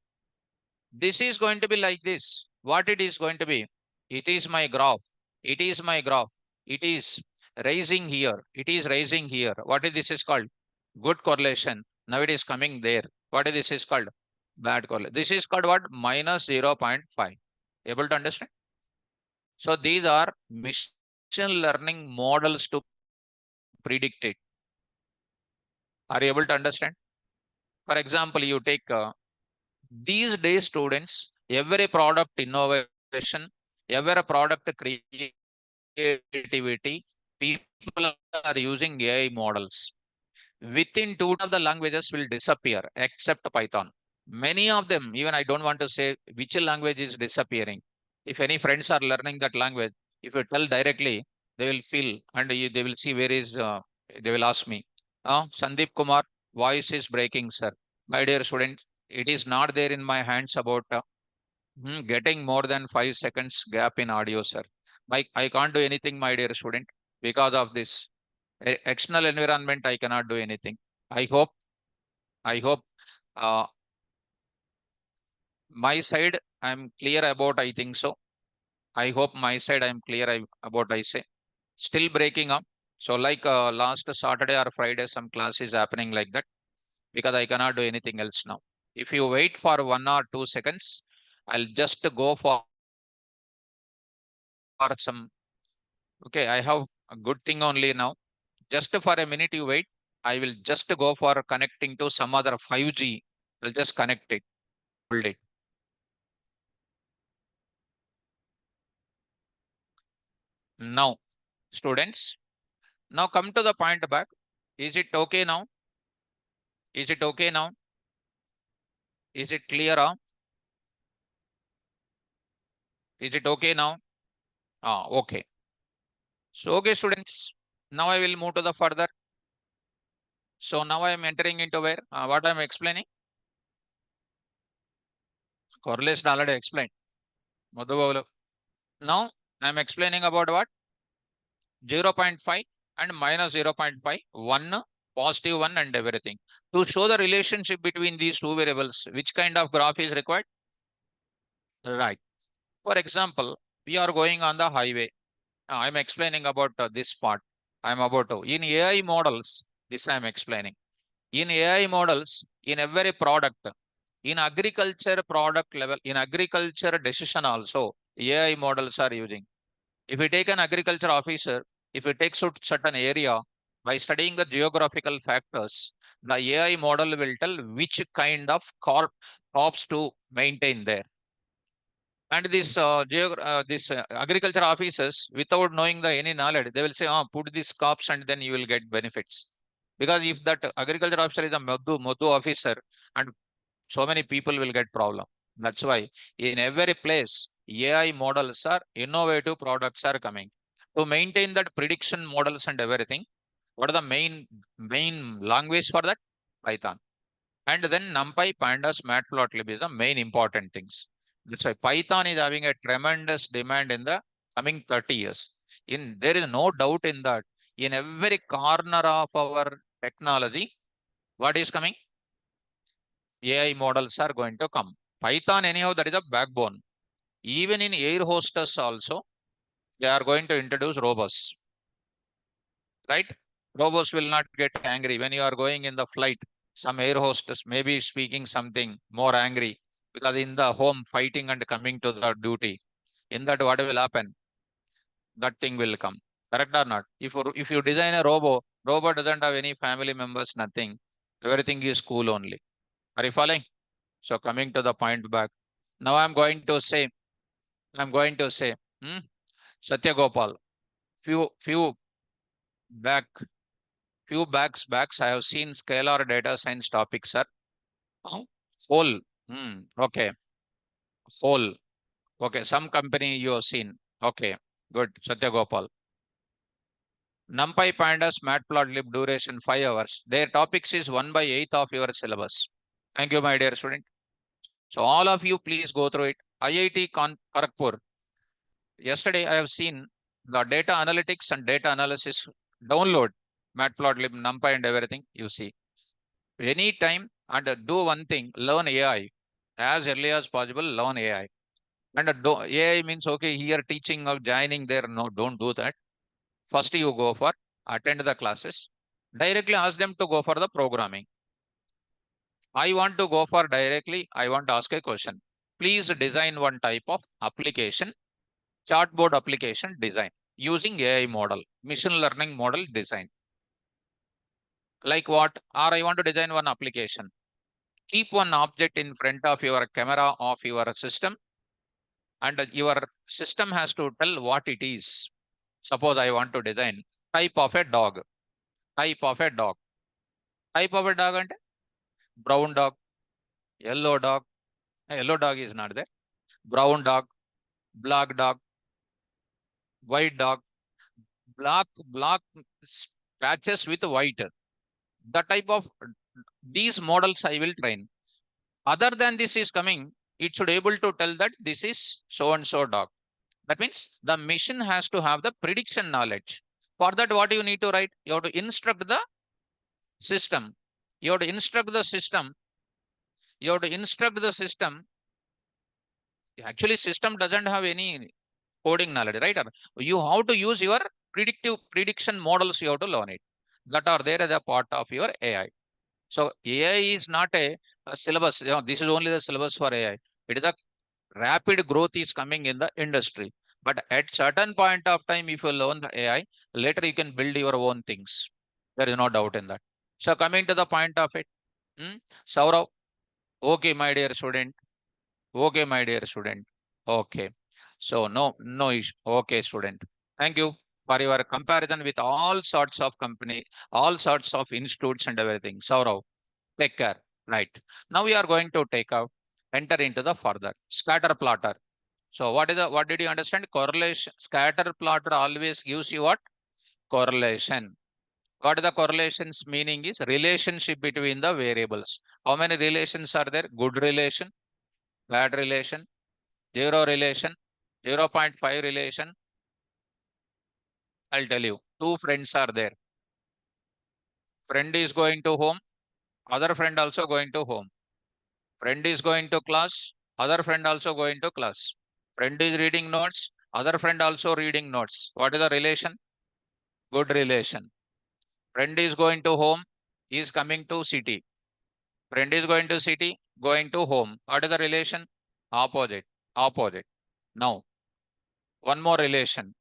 This is going to be like this. What it is going to be? It is my graph. It is my graph. It is rising here. It is rising here. What is this is called? Good correlation. Now it is coming there. What is this is called? Bad correlation. This is called what? Minus 0.5. Able to understand? So these are machine learning models to predict it. Are you able to understand? For example, you take these days, students, every product innovation, every product creativity, people are using AI models. Within two of the languages will disappear except Python. Many of them, even I don't want to say which language is disappearing. If any friends are learning that language, if you tell directly, they will feel and they will see where is, they will ask me, Sandeep Kumar, voice is breaking, sir. My dear student, it is not there in my hands about getting more than 5 seconds gap in audio, sir. I can't do anything, my dear student, because of this external environment. I cannot do anything. I hope, I hope uh, my side I'm clear about. I think so. I hope my side I'm clear about. I say still breaking up. So like last Saturday or Friday, some class is happening like that because I cannot do anything else now. If you wait for 1 or 2 seconds, I'll just go for some. Okay, I have a good thing only now. Just for a minute, you wait. I will just go for connecting to some other 5G. I'll just connect it. Hold it. Now, students, now come to the point back. Is it okay now? Is it okay now? Is it clear now? Is it okay now? Okay. So, okay, students. Now I will move to the further. So now I am entering into where? What I am explaining? Correlation already explained. Madhu, now I am explaining about what? 0.5 and minus 0.5, 1, positive 1 and everything. To show the relationship between these two variables, which kind of graph is required? Right. For example, we are going on the highway. I'm explaining about this part. I'm about to. In AI models, this I'm explaining. In AI models, in every product, in agriculture product level, in agriculture decision also, AI models are using. If we take an agriculture officer, if we take certain area, by studying the geographical factors, the AI model will tell which kind of crops to maintain there. And this agriculture officers, without knowing the any knowledge, they will say, put these crops and then you will get benefits. Because if that agriculture officer is a Modu officer, and so many people will get problem. That's why in every place, AI models are innovative products are coming. To maintain that prediction models and everything, what are the main language for that? Python. And then NumPy, Pandas, Matplotlib is the main important things. That's why Python is having a tremendous demand in the coming 30 years. There is no doubt in that. In every corner of our technology, what is coming? AI models are going to come. Python, anyhow, that is a backbone. Even in air hostess also, they are going to introduce robots, right? Robots will not get angry when you are going in the flight. Some air hostess may be speaking something more angry because in the home fighting and coming to the duty. In that, what will happen? That thing will come. Correct or not? If you design a robot doesn't have any family members, nothing. Everything is cool only. Are you following? So coming to the point back. Now I'm going to say, hmm, Satyagopal, few back, few backs, I have seen scalar data science topics, sir. Whole. Okay. Whole. Okay. Some company you have seen. Okay. Good. Satyagopal. NumPy pandas matplotlib duration 5 hours. Their topics is 1/8 of your syllabus. Thank you, my dear student. So all of you, please go through it. IIT Kharagpur. Yesterday, I have seen the data analytics and data analysis download matplotlib, NumPy and everything. You see. Anytime and do one thing, learn AI as early as possible. Learn AI. And AI means, okay, here teaching or joining there. No, don't do that. First, you go for attend the classes. Directly ask them to go for the programming. I want to go for directly, I want to ask a question. Please design one type of application, chartboard application design using AI model, machine learning model design. Like what? Or I want to design one application. Keep one object in front of your camera of your system, and your system has to tell what it is. Suppose I want to design type of a dog, type of a dog, type of a dog and brown dog, yellow dog. Yellow dog is not there. Brown dog, black dog, white dog, black patches with white. The type of these models I will train. Other than this is coming, it should able to tell that this is so and so dog. That means the machine has to have the prediction knowledge. For that, what you need to write? You have to instruct the system. You have to instruct the system. You have to instruct the system. Actually, system doesn't have any coding knowledge, right? You have to use your predictive prediction models. You have to learn it. That are there as a part of your AI. So AI is not a syllabus. This is only the syllabus for AI. It is a rapid growth is coming in the industry. But at certain point of time, if you learn the AI, later you can build your own things. There is no doubt in that. So coming to the point of it, Saurav, okay, my dear student. Okay, my dear student. Okay. So no issue. Okay, student. Thank you for your comparison with all sorts of company, all sorts of institutes and everything. Saurav, take care. Right. Now we are going to enter into the further scatter plotter. So what did you understand? Correlation. Scatter plotter always gives you what? Correlation. What the correlations meaning is relationship between the variables. How many relations are there? Good relation, bad relation, zero relation, 0.5 relation. I'll tell you. Two friends are there. Friend is going to home. Other friend also going to home. Friend is going to class. Other friend also going to class. Friend is reading notes. Other friend also reading notes. What is the relation? Good relation. Friend is going to home. He is coming to city. Friend is going to city. Going to home. What is the relation? Opposite. Opposite. Now, one more relation.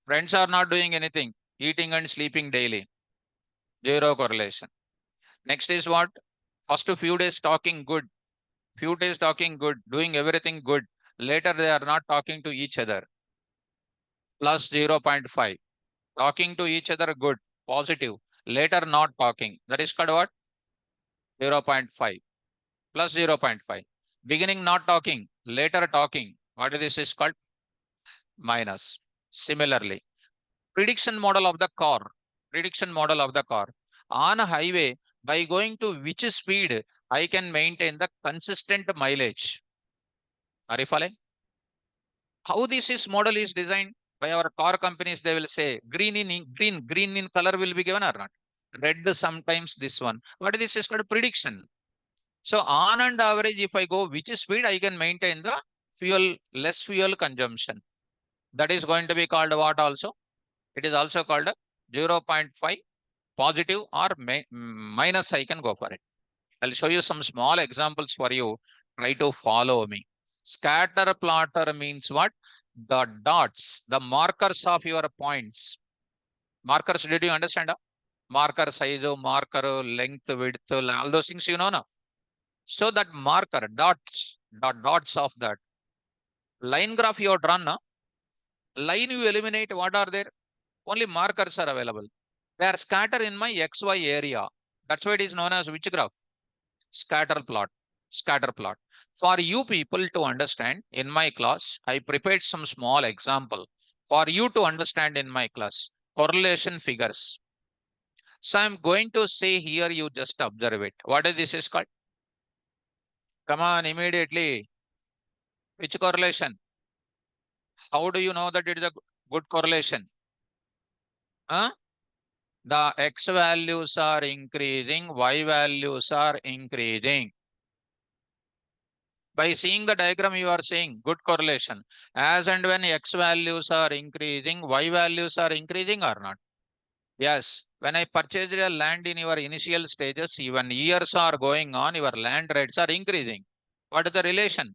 Friends are not doing anything. Eating and sleeping daily. Zero correlation. Next is what? First few days talking good. Few days talking good. Doing everything good. Later they are not talking to each other. Plus 0.5. Talking to each other good. Positive. Later not talking. That is called what? 0.5. Plus 0.5. Beginning not talking. Later talking. What is this is called? Minus. Similarly, prediction model of the car. Prediction model of the car. On a highway, by going to which speed I can maintain the consistent mileage. Are you following? How this is model is designed by our car companies? They will say green in color will be given or not. Red sometimes this one. What this is called prediction. So on and average, if I go which speed I can maintain the less fuel consumption. That is going to be called what also? It is also called a 0.5 positive or minus. I can go for it. I'll show you some small examples for you. Try to follow me. Scatter plotter means what? The dots, the markers of your points. Markers, did you understand? Marker size, marker length, width, all those things you know now. So that marker, dots of that line graph you have drawn, Line you eliminate, what are there? Only markers are available. They are scattered in my XY area. That's why it is known as which graph? Scatter plot. Scatter plot. For you people to understand, in my class, I prepared some small example for you to understand in my class. Correlation figures. So I'm going to say here, you just observe it. What is this is called? Come on, immediately. Which correlation? How do you know that it is a good correlation? Huh? The X values are increasing, Y values are increasing. By seeing the diagram, you are saying good correlation. As and when X values are increasing, Y values are increasing or not? Yes. When I purchased a land in your initial stages, even years are going on, your land rates are increasing. What is the relation?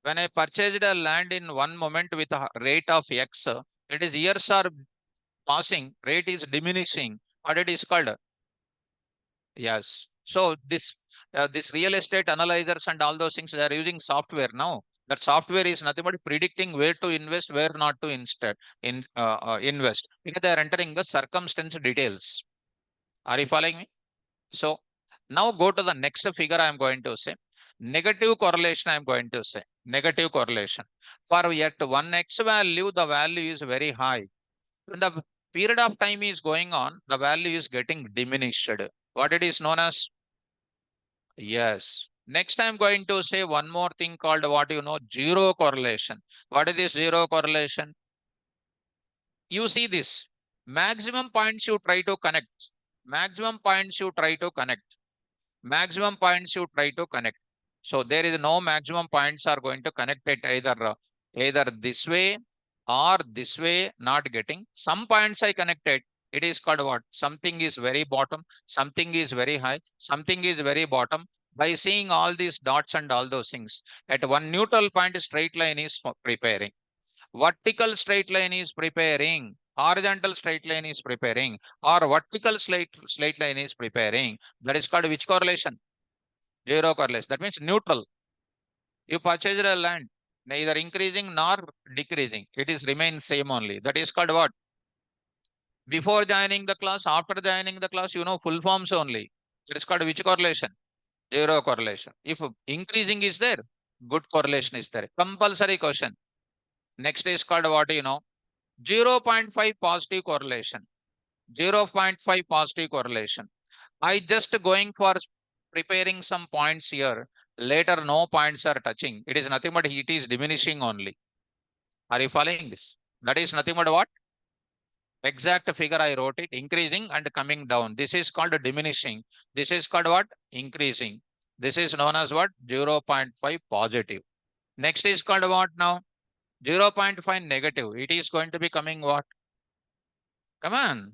When I purchased a land in one moment with a rate of X, it is years are passing, rate is diminishing. What it is called? Yes. So this real estate analyzers and all those things, they are using software now. That software is nothing but predicting where to invest, where not to invest, because they are entering the circumstance details. Are you following me? So now go to the next figure. I am going to say negative correlation. I am going to say negative correlation. For yet one X value, the value is very high. When the period of time is going on, the value is getting diminished. What it is known as? Yes. Next, I'm going to say one more thing called what you know, zero correlation. What is this zero correlation? You see this. Maximum points you try to connect. Maximum points you try to connect. Maximum points you try to connect. So there is no maximum points are going to connect it either this way or this way, not getting. Some points I connected. It is called what? Something is very bottom, something is very high, something is very bottom. By seeing all these dots and all those things, at one neutral point, straight line is preparing. Vertical straight line is preparing. Horizontal straight line is preparing. Or vertical straight line is preparing. That is called which correlation? Zero correlation. That means neutral. You purchase a land, neither increasing nor decreasing. It is remain same only. That is called what? Before joining the class, after joining the class, you know full forms only. It is called which correlation? Zero correlation. If increasing is there, good correlation is there. Compulsory question. Next is called what you know? 0.5 positive correlation. 0.5 positive correlation. I just going for preparing some points here. Later, no points are touching. It is nothing but it is diminishing only. Are you following this? That is nothing but what? Exact figure I wrote it, increasing and coming down. This is called diminishing. This is called what? Increasing. This is known as what? 0.5 positive. Next is called what now? 0.5 negative. It is going to be coming what? Come on.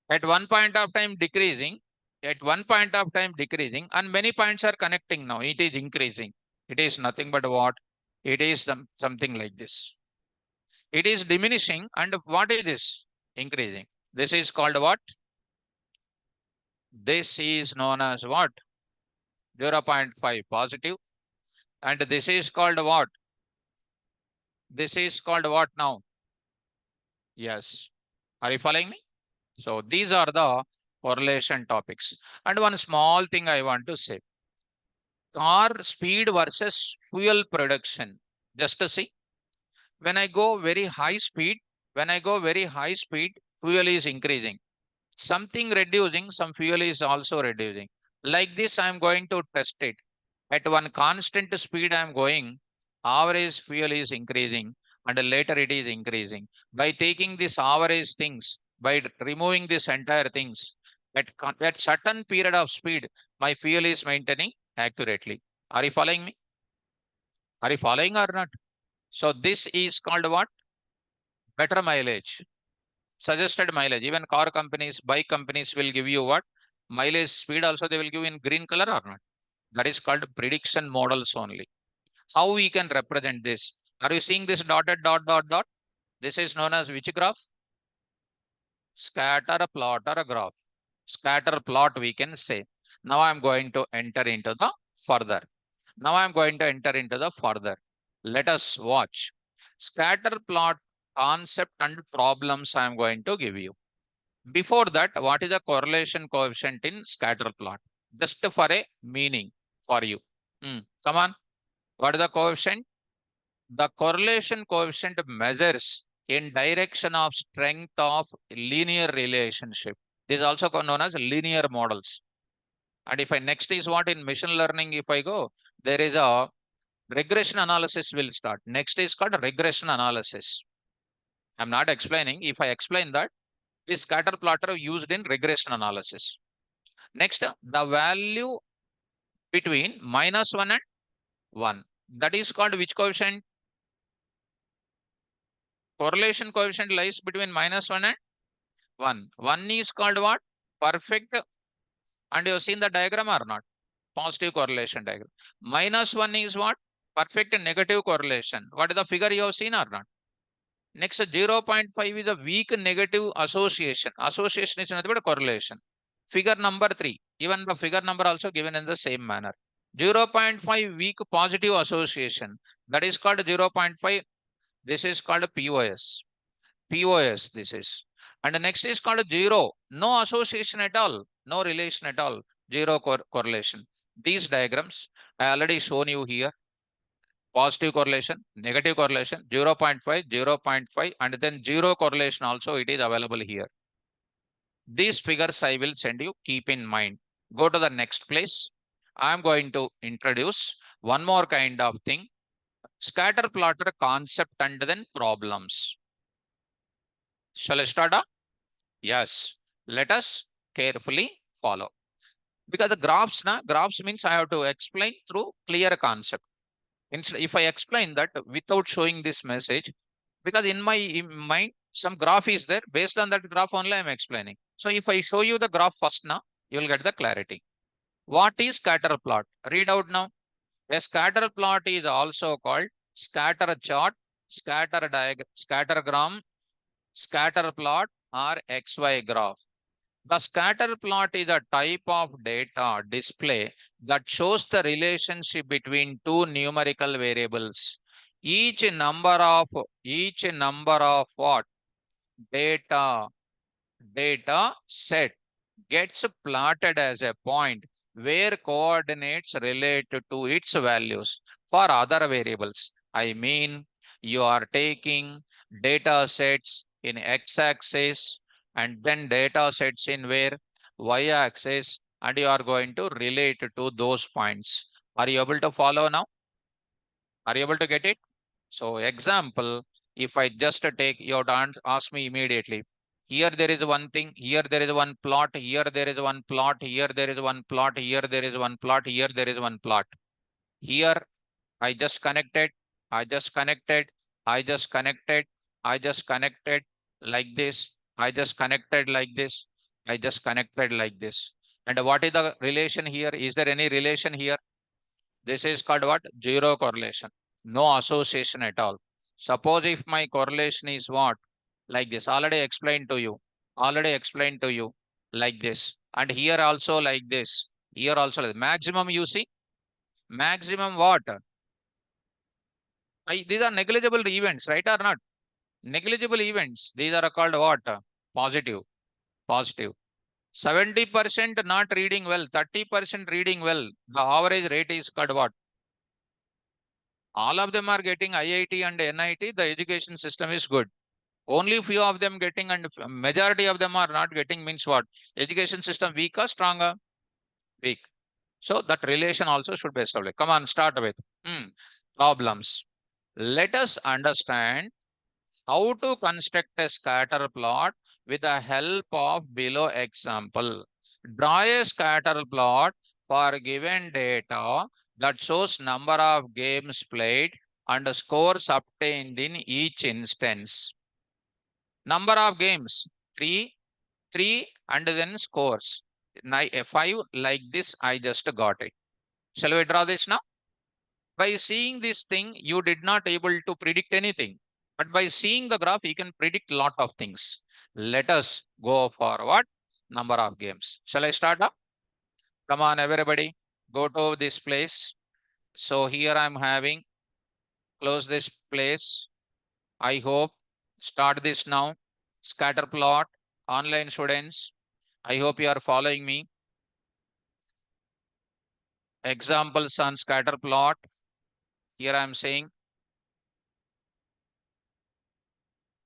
At one point of time decreasing, at one point of time decreasing, and many points are connecting now. It is increasing. It is nothing but what? It is something like this. It is diminishing, and what is this? Increasing. This is called what? This is known as what? 0.5 positive. And this is called what? This is called what now? Yes. Are you following me? So these are the correlation topics. And one small thing I want to say. Car speed versus fuel production. Just to see. When I go very high speed, fuel is increasing. Something reducing, some fuel is also reducing. Like this, I am going to test it. At one constant speed I am going, average fuel is increasing and later it is increasing. By taking this average things, by removing this entire things, at certain period of speed, my fuel is maintaining accurately. Are you following me? Are you following or not? So this is called what? Better mileage. Suggested mileage. Even car companies, bike companies will give you what? Mileage speed also they will give in green color or not? That is called prediction models only. How we can represent this? Are you seeing this dotted dot dot dot? This is known as which graph? Scatter plot or a graph. Scatter plot we can say. Now I'm going to enter into the further. Now I'm going to enter into the further. Let us watch. Scatter plot concept and problems I am going to give you. Before that, what is the correlation coefficient in scatter plot? Just for a meaning for you. Come on. What is the coefficient? The correlation coefficient measures in direction of strength of linear relationship. This is also known as linear models. And if I next is what in machine learning, if I go, there is a regression analysis will start. Next is called regression analysis. I'm not explaining. If I explain that, this scatter plotter used in regression analysis. Next, the value between -1 and 1. That is called which coefficient? Correlation coefficient lies between -1 and 1. 1 is called what? Perfect. And you have seen the diagram or not? Positive correlation diagram. -1 is what? Perfect and negative correlation. What is the figure you have seen or not? Next, 0.5 is a weak negative association. Association is nothing but correlation. Figure number 3. Even the figure number also given in the same manner. 0.5 weak positive association. That is called 0.5. This is called POS. POS this is. And the next is called 0. No association at all. No relation at all. 0 correlation. These diagrams I already shown you here. Positive correlation, negative correlation, 0.5, 0.5, and then 0 correlation also it is available here. These figures I will send you, keep in mind. Go to the next place. I am going to introduce one more kind of thing, scatter plotter concept and then problems. Shall I start up? Yes. Let us carefully follow. Because the graphs means I have to explain through clear concept. Instead, if I explain that without showing this message, because in my mind, some graph is there. Based on that graph only, I'm explaining. So if I show you the graph first now, you will get the clarity. What is scatter plot? Read out now. A scatter plot is also called scatter chart, scatter diagram, scattergram, scatter plot, or XY graph. The scatter plot is a type of data display that shows the relationship between two numerical variables. Each number of what? Data set gets plotted as a point where coordinates relate to its values for other variables. I mean, you are taking data sets in x-axis and then data sets in where y-axis, and you are going to relate to those points. Are you able to follow now? Are you able to get it? So example, if I just take, you have to ask me immediately. Here there is one thing, here there is one plot, here there is one plot, here there is one plot, here there is one plot, here there is one plot. Here I just connected, I just connected, I just connected, I just connected like this, I just connected like this, I just connected like this. And what is the relation here? Is there any relation here? This is called what? Zero correlation. No association at all. Suppose if my correlation is what? Like this. Already explained to you. Already explained to you. Like this. And here also like this. Here also like maximum you see. Maximum what? These are negligible events, right or not? Negligible events. These are called what? Positive. Positive. 70% not reading well. 30% reading well. The average rate is called what? All of them are getting IIT and NIT, the education system is good. Only few of them getting and majority of them are not getting means what? Education system weak or stronger? Weak. So that relation also should be established. Come on, start with problems. Let us understand how to construct a scatter plot with the help of below example. Draw a scatter plot for given data that shows number of games played and scores obtained in each instance. Number of games, 3, and then scores. 5 like this, I just got it. Shall we draw this now? By seeing this thing, you did not able to predict anything. But by seeing the graph, you can predict lot of things. Let us go for what? Number of games. Shall I start up? Come on, everybody. Go to this place. So here I'm having, close this place. I hope start this now. Scatter plot, online students. I hope you are following me. Examples on scatter plot. Here I am saying.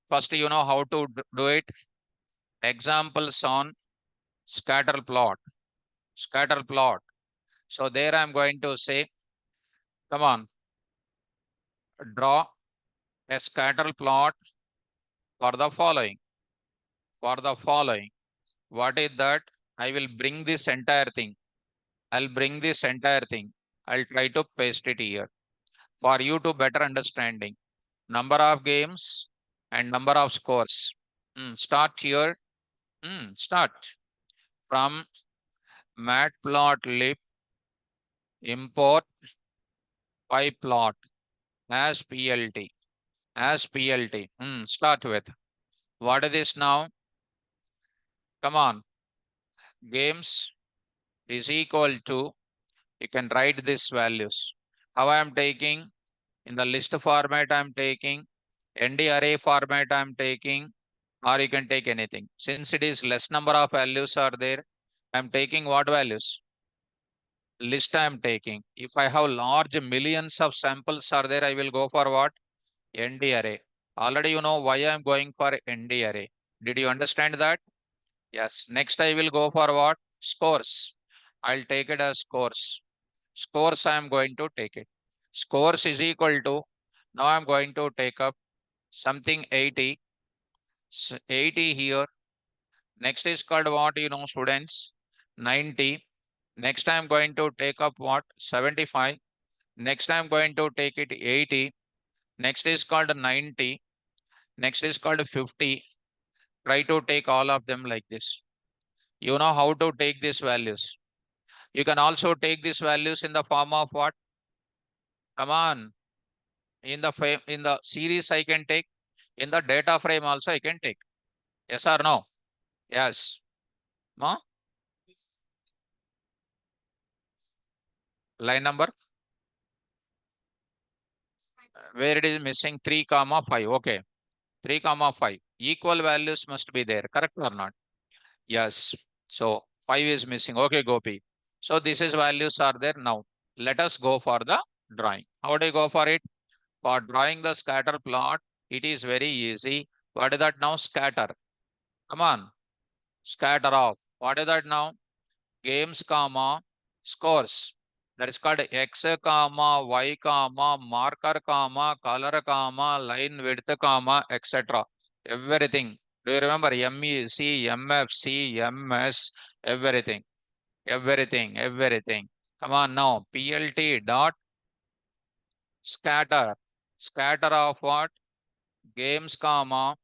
First, you know how to do it. Examples on scatter plot. Scatter plot. So there I am going to say, come on, draw a scatter plot for the following. For the following. What is that? I will bring this entire thing. I'll bring this entire thing. I'll try to paste it here for you to better understanding. Number of games and number of scores. Start here. Start from matplotlib import pyplot as plt. As plt. Start with. What is this now? Come on. Games is equal to, you can write these values. How I am taking? In the list format I am taking, ND array format I am taking, or you can take anything. Since it is less number of values are there, I am taking what values? List I am taking. If I have large millions of samples are there, I will go for what? ND array. Already you know why I am going for ND array. Did you understand that? Yes. Next I will go for what? Scores. I'll take it as scores. Scores I am going to take it. Scores is equal to, now I am going to take up something 80. 80 here. Next is called what, you know, students? 90. Next I am going to take up what? 75. Next I am going to take it 80. Next is called 90. Next is called 50. Try to take all of them like this. You know how to take these values. You can also take these values in the form of what? Come on. In the series I can take. In the data frame also I can take. Yes or no? Yes. No? Line number where it is missing 3 comma 5. Okay. 3 comma 5. Equal values must be there. Correct or not? Yes. So 5 is missing. Okay, Gopi. So this is values are there now. Let us go for the drawing. How do you go for it? For drawing the scatter plot, it is very easy. What is that now? Scatter. Come on. Scatter off. What is that now? Games comma scores. That is called x comma y comma marker comma color comma line width comma etc. Everything. Do you remember MEC, MFC, MS, everything, everything. Come on now. PLT dot scatter. Scatter of what? Games comma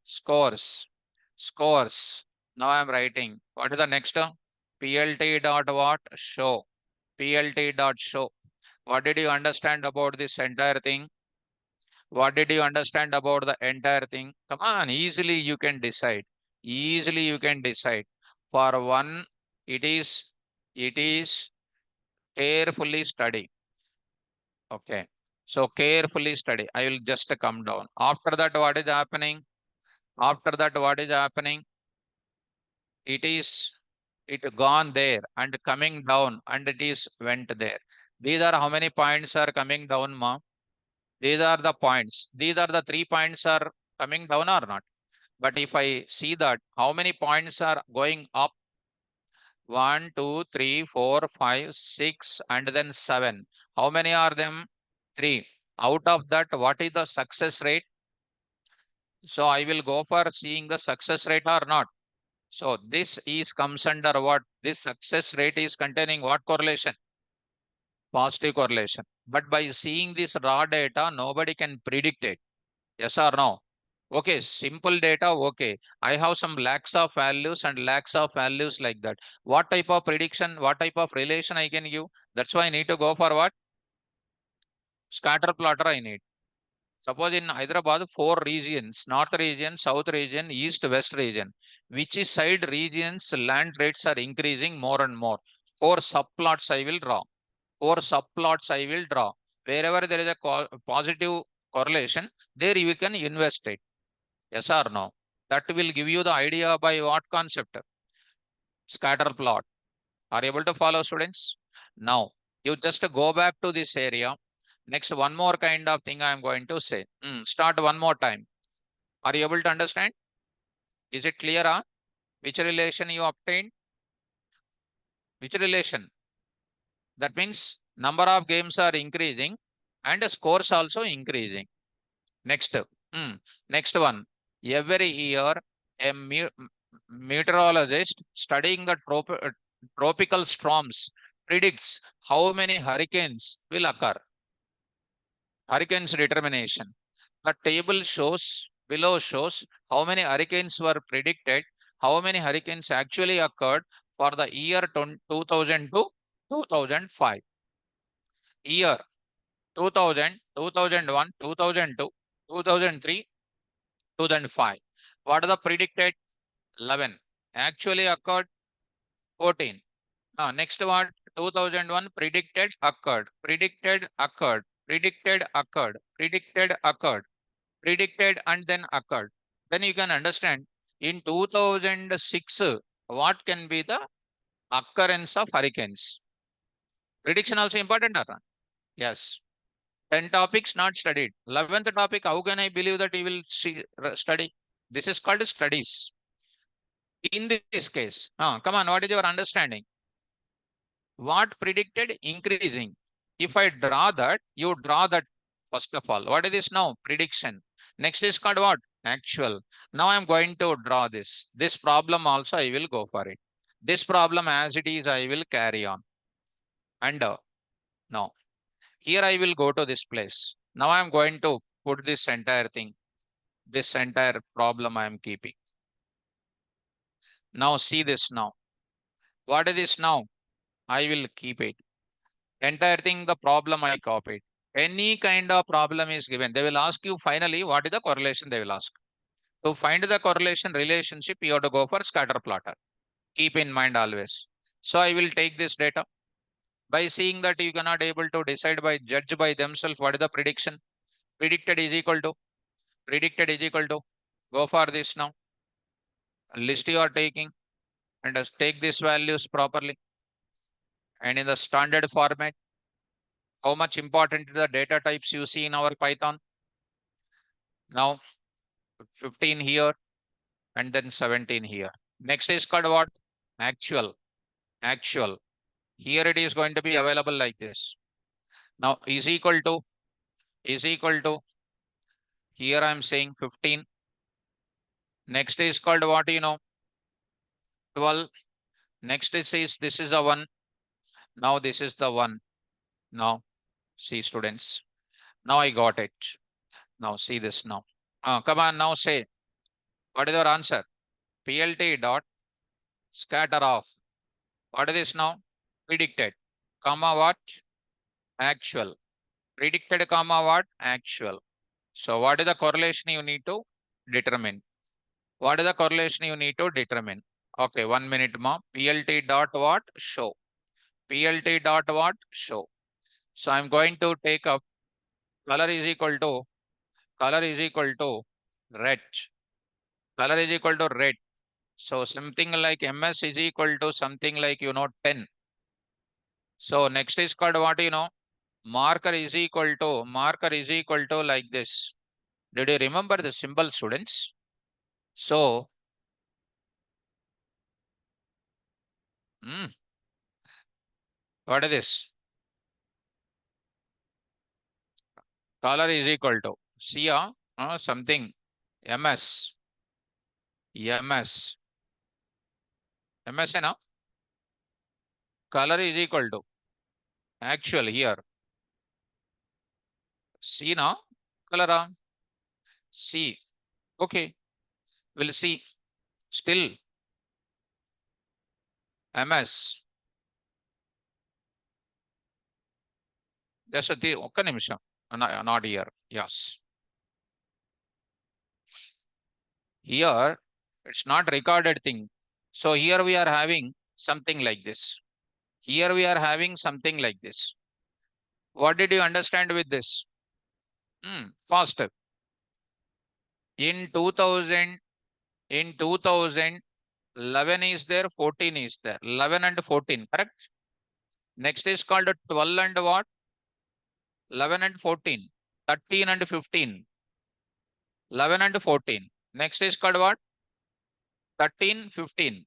scores. Scores. Now I am writing. What is the next term? PLT dot what? Show. PLT dot show. What did you understand about this entire thing? What did you understand about the entire thing? Come on, easily you can decide. Easily you can decide. For one, it is, it is carefully study. Okay. So carefully study. I will just come down. After that, what is happening? After that, what is happening? It is it gone there and coming down and it is went there. These are how many points are coming down, ma? These are the points. These are the 3 points are coming down or not. But if I see that how many points are going up, 1, 2, 3, 4, 5, 6, and then 7. How many are them? 3. Out of that, what is the success rate? So I will go for seeing the success rate or not. So this is comes under what? This success rate is containing what correlation? Positive correlation. But by seeing this raw data, nobody can predict it. Yes or no? Okay, simple data, okay. I have some lakhs of values and lakhs of values like that. What type of prediction, what type of relation I can give? That's why I need to go for what? Scatter plotter I need. Suppose in Hyderabad, 4 regions, north region, south region, east, west region. Which is side regions, land rates are increasing more and more. 4 subplots I will draw. 4 subplots I will draw. Wherever there is a positive correlation, there you can invest it. Yes or no? That will give you the idea by what concept? Scatter plot. Are you able to follow, students? Now, you just go back to this area. Next, one more kind of thing I am going to say. Start one more time. Are you able to understand? Is it clear? Which relation you obtained? Which relation? That means number of games are increasing and the scores also increasing. Next, next one. Every year, a meteorologist studying the tropical storms predicts how many hurricanes will occur. Hurricanes determination. The table shows below shows how many hurricanes were predicted, how many hurricanes actually occurred for the year 2000 to 2005. Year 2000, 2001, 2002, 2003, 2005. What are the predicted? 11. Actually occurred 14. Next one, 2001 predicted occurred, predicted occurred, predicted occurred, predicted occurred, predicted and then occurred. Then you can understand in 2006 what can be the occurrence of hurricanes. Prediction also important or not? Yes. 10 topics not studied. 11th topic, how can I believe that you will study? This is called studies. In this case, come on, what is your understanding? What predicted? Increasing. If I draw that, you draw that first of all. What is this now? Prediction. Next is called what? Actual. Now I am going to draw this. This problem also I will go for it. This problem as it is, I will carry on. And now, here I will go to this place. Now I am going to put this entire thing, this entire problem I am keeping. Now see this now. What is this now? I will keep it. Entire thing, the problem I copied. Any kind of problem is given. They will ask you finally, what is the correlation they will ask. To find the correlation relationship, you have to go for scatter plotter. Keep in mind always. So I will take this data. By seeing that you cannot able to decide by judge by themselves what is the prediction. Predicted is equal to. Predicted is equal to. Go for this now. List you are taking and just take these values properly. And in the standard format, how much important the data types you see in our Python. Now 15 here and then 17 here. Next is called what? Actual. Actual. Here it is going to be available like this. Now is equal to, here I am saying 15. Next is called what, 12. Next it says this is a 1. Now this is the 1. Now see students. Now I got it. Now see this now. Come on now say. What is your answer? PLT dot scatter off. What is this now? Predicted. Comma what? Actual. Predicted comma what? Actual. So what is the correlation you need to determine? What is the correlation you need to determine? Okay, 1 minute more. PLT dot what? Show. PLT dot what? Show. So I'm going to take up color is equal to red. Color is equal to red. So something like MS is equal to something like 10. So next is called what, marker is equal to like this. Did you remember the symbol, students? So what is this? Color is equal to see something MS MS MS now. Color is equal to actual here. See now color see. Okay, we'll see. Still MS. Just ఒక్క నిమిషం. Not here. Yes. Here it's not recorded thing. So here we are having something like this. Here we are having something like this. What did you understand with this? Faster. In 2011 is there, 14 is there. 11 and 14, correct? Next is called 12 and what? 11 and 14. 13 and 15. 11 and 14. Next is called what? 13, 15.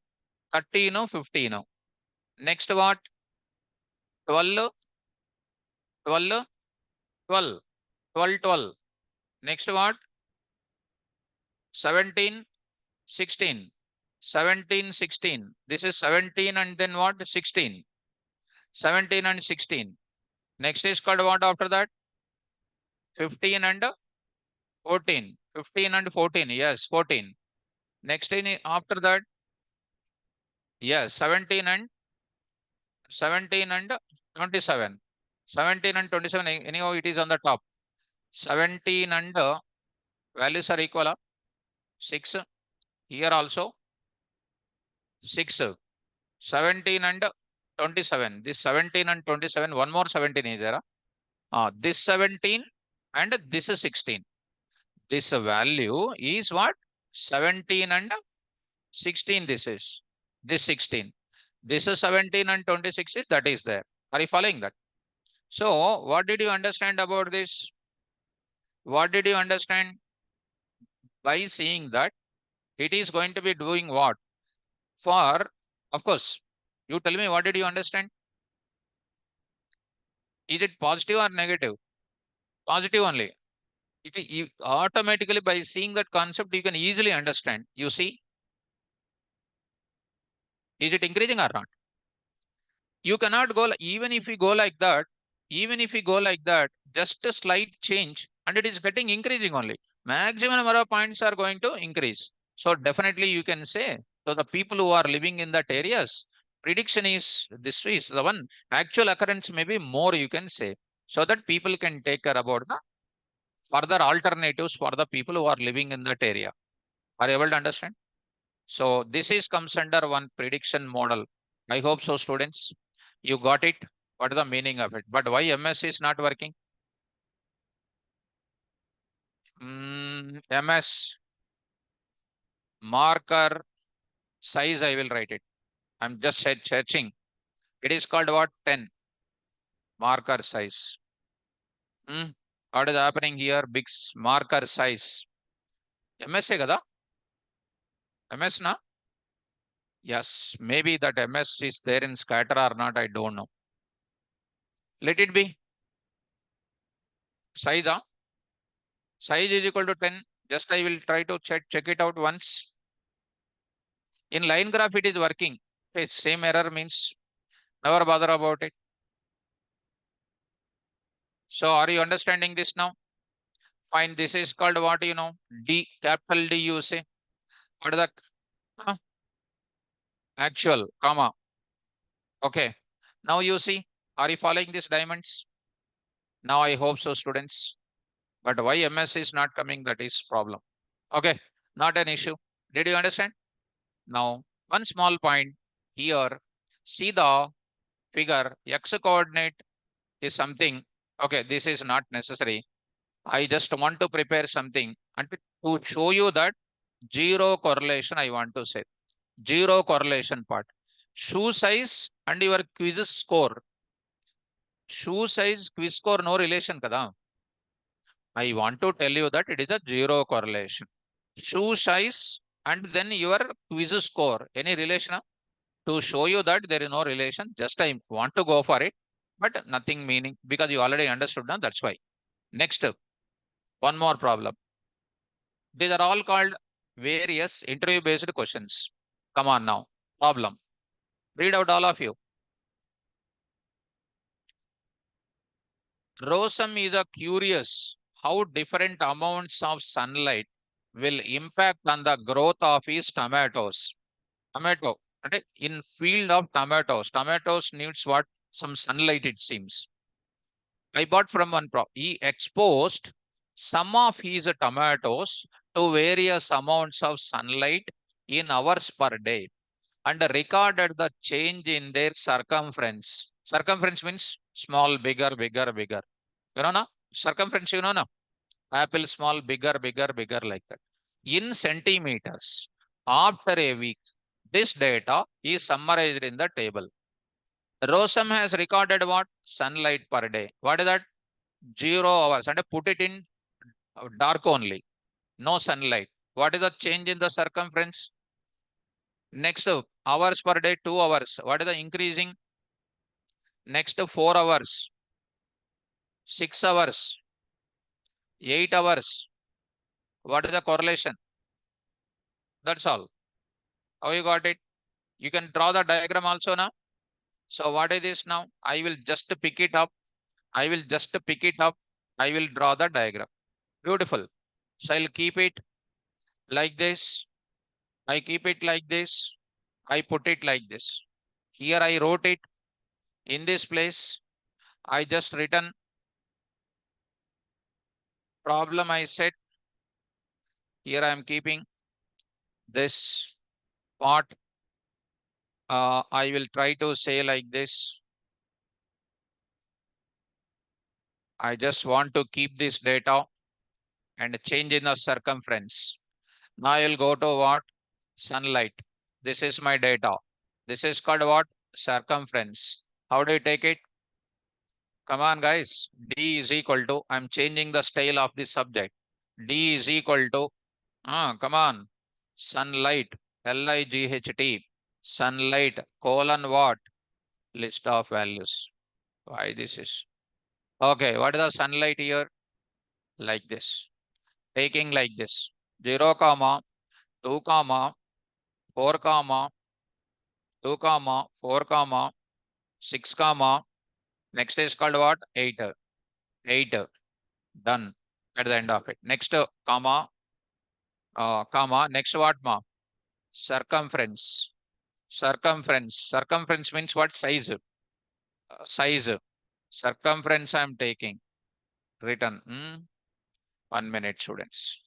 13, 15. Next what? 12, 12, 12. 12, 12. Next what? 17, 16. 17, 16. This is 17 and then what? 16. 17 and 16. Next is called what after that? 15 and 14. 15 and 14. Yes, 14. Next in after that, yes, 17 and 27. 17 and 27. Anyhow, it is on the top. 17 and values are equal. 6. Here also 6. 17 and 27. This 17 and 27. One more 17 is there. This 17 and this is 16. This value is what? 17 and 16 this is. This 16. This is 17 and 26 is that is there. Are you following that? So what did you understand about this? What did you understand by seeing that it is going to be doing what? For, of course, you tell me what did you understand? Is it positive or negative? Positive only. You automatically by seeing that concept, you can easily understand. You see, is it increasing or not? You cannot go, even if we go like that, just a slight change and it is getting increasing only. Maximum number of points are going to increase. So definitely you can say, so the people who are living in that areas, prediction is this is the one, actual occurrence may be more you can say, so that people can take care about the further alternatives for the people who are living in that area. Are you able to understand? So this is comes under one prediction model. I hope so, students. You got it. What is the meaning of it? But why MS is not working? MS marker size, I will write it. I'm just searching. It is called what? 10 marker size. What is happening here? Big marker size. MS kada? MS na? Yes, maybe that MS is there in scatter or not, I don't know. Let it be. Size, size is equal to 10. Just I will try to check it out once. In line graph, it is working. Okay, same error means never bother about it. So are you understanding this now? Fine. This is called what you know? D, capital D you say. What is that? Actual, comma. Okay. Now you see, are you following these diamonds? Now I hope so, students. But why MS is not coming, that is problem. Okay, not an issue. Did you understand? Now, one small point here. See the figure, x coordinate is something. Okay, this is not necessary. I just want to prepare something and to show you that zero correlation, I want to say. Zero correlation part. Shoe size and your quiz score. Shoe size, quiz score, no relation kada. I want to tell you that it is a zero correlation. Shoe size and then your quiz score. Any relation? To show you that there is no relation, just I want to go for it, but nothing meaning because you already understood now. That's why. Next, one more problem. These are all called various interview based questions. Come on now. Problem. Read out all of you. Rosam is a curious how different amounts of sunlight will impact on the growth of his tomatoes. Tomato. Okay? In field of tomatoes. Tomatoes needs what? Some sunlight it seems. I bought from one prop. He exposed some of his tomatoes to various amounts of sunlight in hours per day and recorded the change in their circumference. Circumference means small, bigger, bigger, bigger. You know, na? Circumference, you know, na? Apple small, bigger, bigger, bigger, like that. In centimeters. After a week, this data is summarized in the table. Rosam has recorded what? Sunlight per day. What is that? 0 hours. And put it in dark only. No sunlight. What is the change in the circumference? Next, hours per day, 2 hours. What is the increasing? Next, 4 hours, 6 hours, 8 hours. What is the correlation? That's all. How you got it? You can draw the diagram also now. So what is this now? I will just pick it up. I will just pick it up. I will draw the diagram. Beautiful. So I'll keep it like this. I keep it like this. I put it like this. Here I wrote it in this place. I just written problem I said. Here I am keeping this part. I will try to say like this. I just want to keep this data and change in the circumference. Now I will go to what? Sunlight. This is my data. This is called what? Circumference. How do you take it? Come on, guys. D is equal to, I'm changing the style of the subject. D is equal to, come on. Sunlight. Light. Sunlight colon what? List of values. Why this is? Okay, what is the sunlight here? Like this. Taking like this. 0, comma, 2, comma, 4, comma, 2, comma, 4, comma, 6, comma. Next is called what? 8. 8. Done at the end of it. Next, comma, comma. Next what, ma? Circumference. Circumference. Circumference means what? Size. Size. Circumference I am taking. Written. 1 minute, students.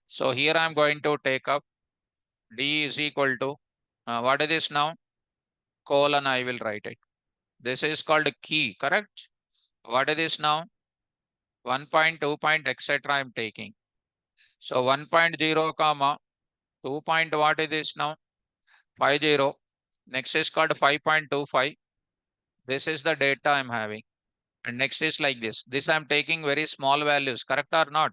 So here I am going to take up D is equal to, what is this now? Colon I will write it. This is called key, correct? What is this now? 1 point, 2 point, etc. I am taking. So 1.0, comma, 2 point, what is this now? 50. Next is called 5.25. This is the data I'm having. And next is like this. This I'm taking very small values, correct or not?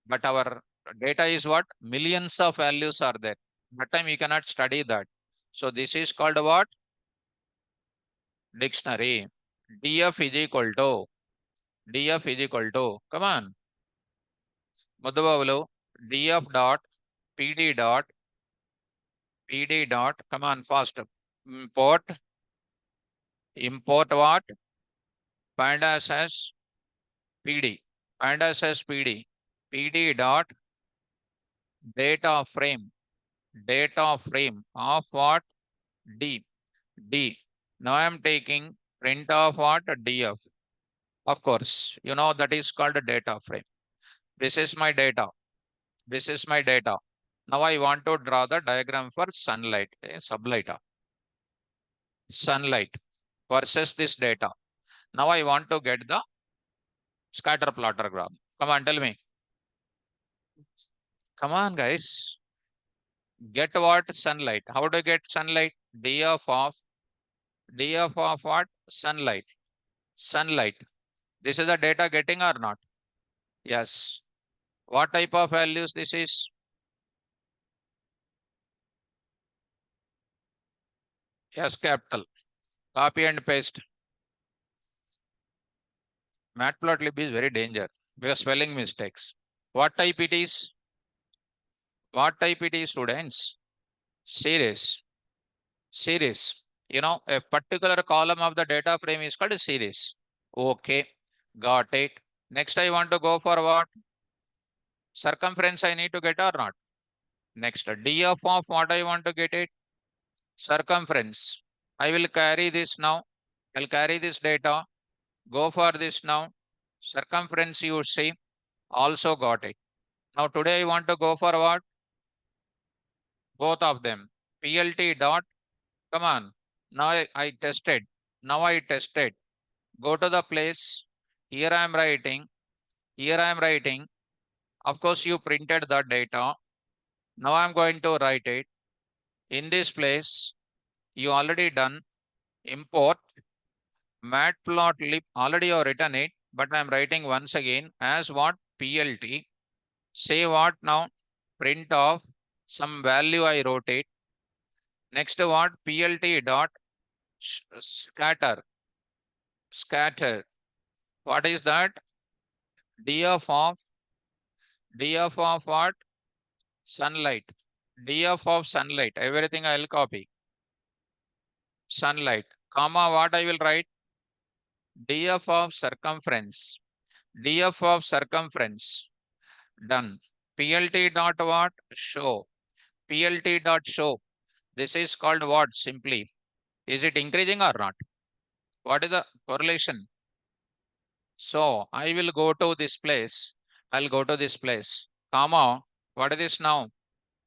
But our data is what? Millions of values are there. That time you cannot study that. So this is called what? Dictionary. DF is equal to, DF is equal to, come on. Madhubavulu, DF dot, PD dot, PD dot, come on fast. Import, import what? Pandas as PD. Pandas as PD. PD dot, data frame. Data frame of what? D. D. Now I am taking print of what? DF. Of course, you know that is called a data frame. This is my data. This is my data. Now I want to draw the diagram for sunlight, sublight. Sunlight versus this data. Now I want to get the scatter plotter graph. Come on, tell me. Come on, guys. Get what? Sunlight. How do you get sunlight? DF of what? Sunlight. Sunlight. This is the data getting or not? Yes. What type of values this is? Yes, capital. Copy and paste. Matplotlib is very dangerous because spelling mistakes. What type it is? What type it is, students? Series. Series. You know, a particular column of the data frame is called a series. Okay, got it. Next, I want to go for what? Circumference I need to get or not? Next, DF of what I want to get it? Circumference. I will carry this now. I'll carry this data. Go for this now. Circumference you see. Also got it. Now today I want to go for what? Both of them. PLT dot. Come on. Now I tested. Now I tested. Go to the place. Here I am writing. Here I am writing. Of course, you printed the data. Now I'm going to write it. In this place, you already done import matplotlib. Already you have written it, but I'm writing once again as what? PLT. Say what now? Print of some value I wrote it. Next what? PLT dot scatter. Scatter. What is that? df of df of what? Sunlight. df of sunlight. Everything I'll copy. Sunlight. Comma what I will write? df of circumference. df of circumference. Done. PLT dot what? Show. PLT dot show. This is called what? Simply. Is it increasing or not? What is the correlation? So I will go to this place. I'll go to this place. Comma. What is this now?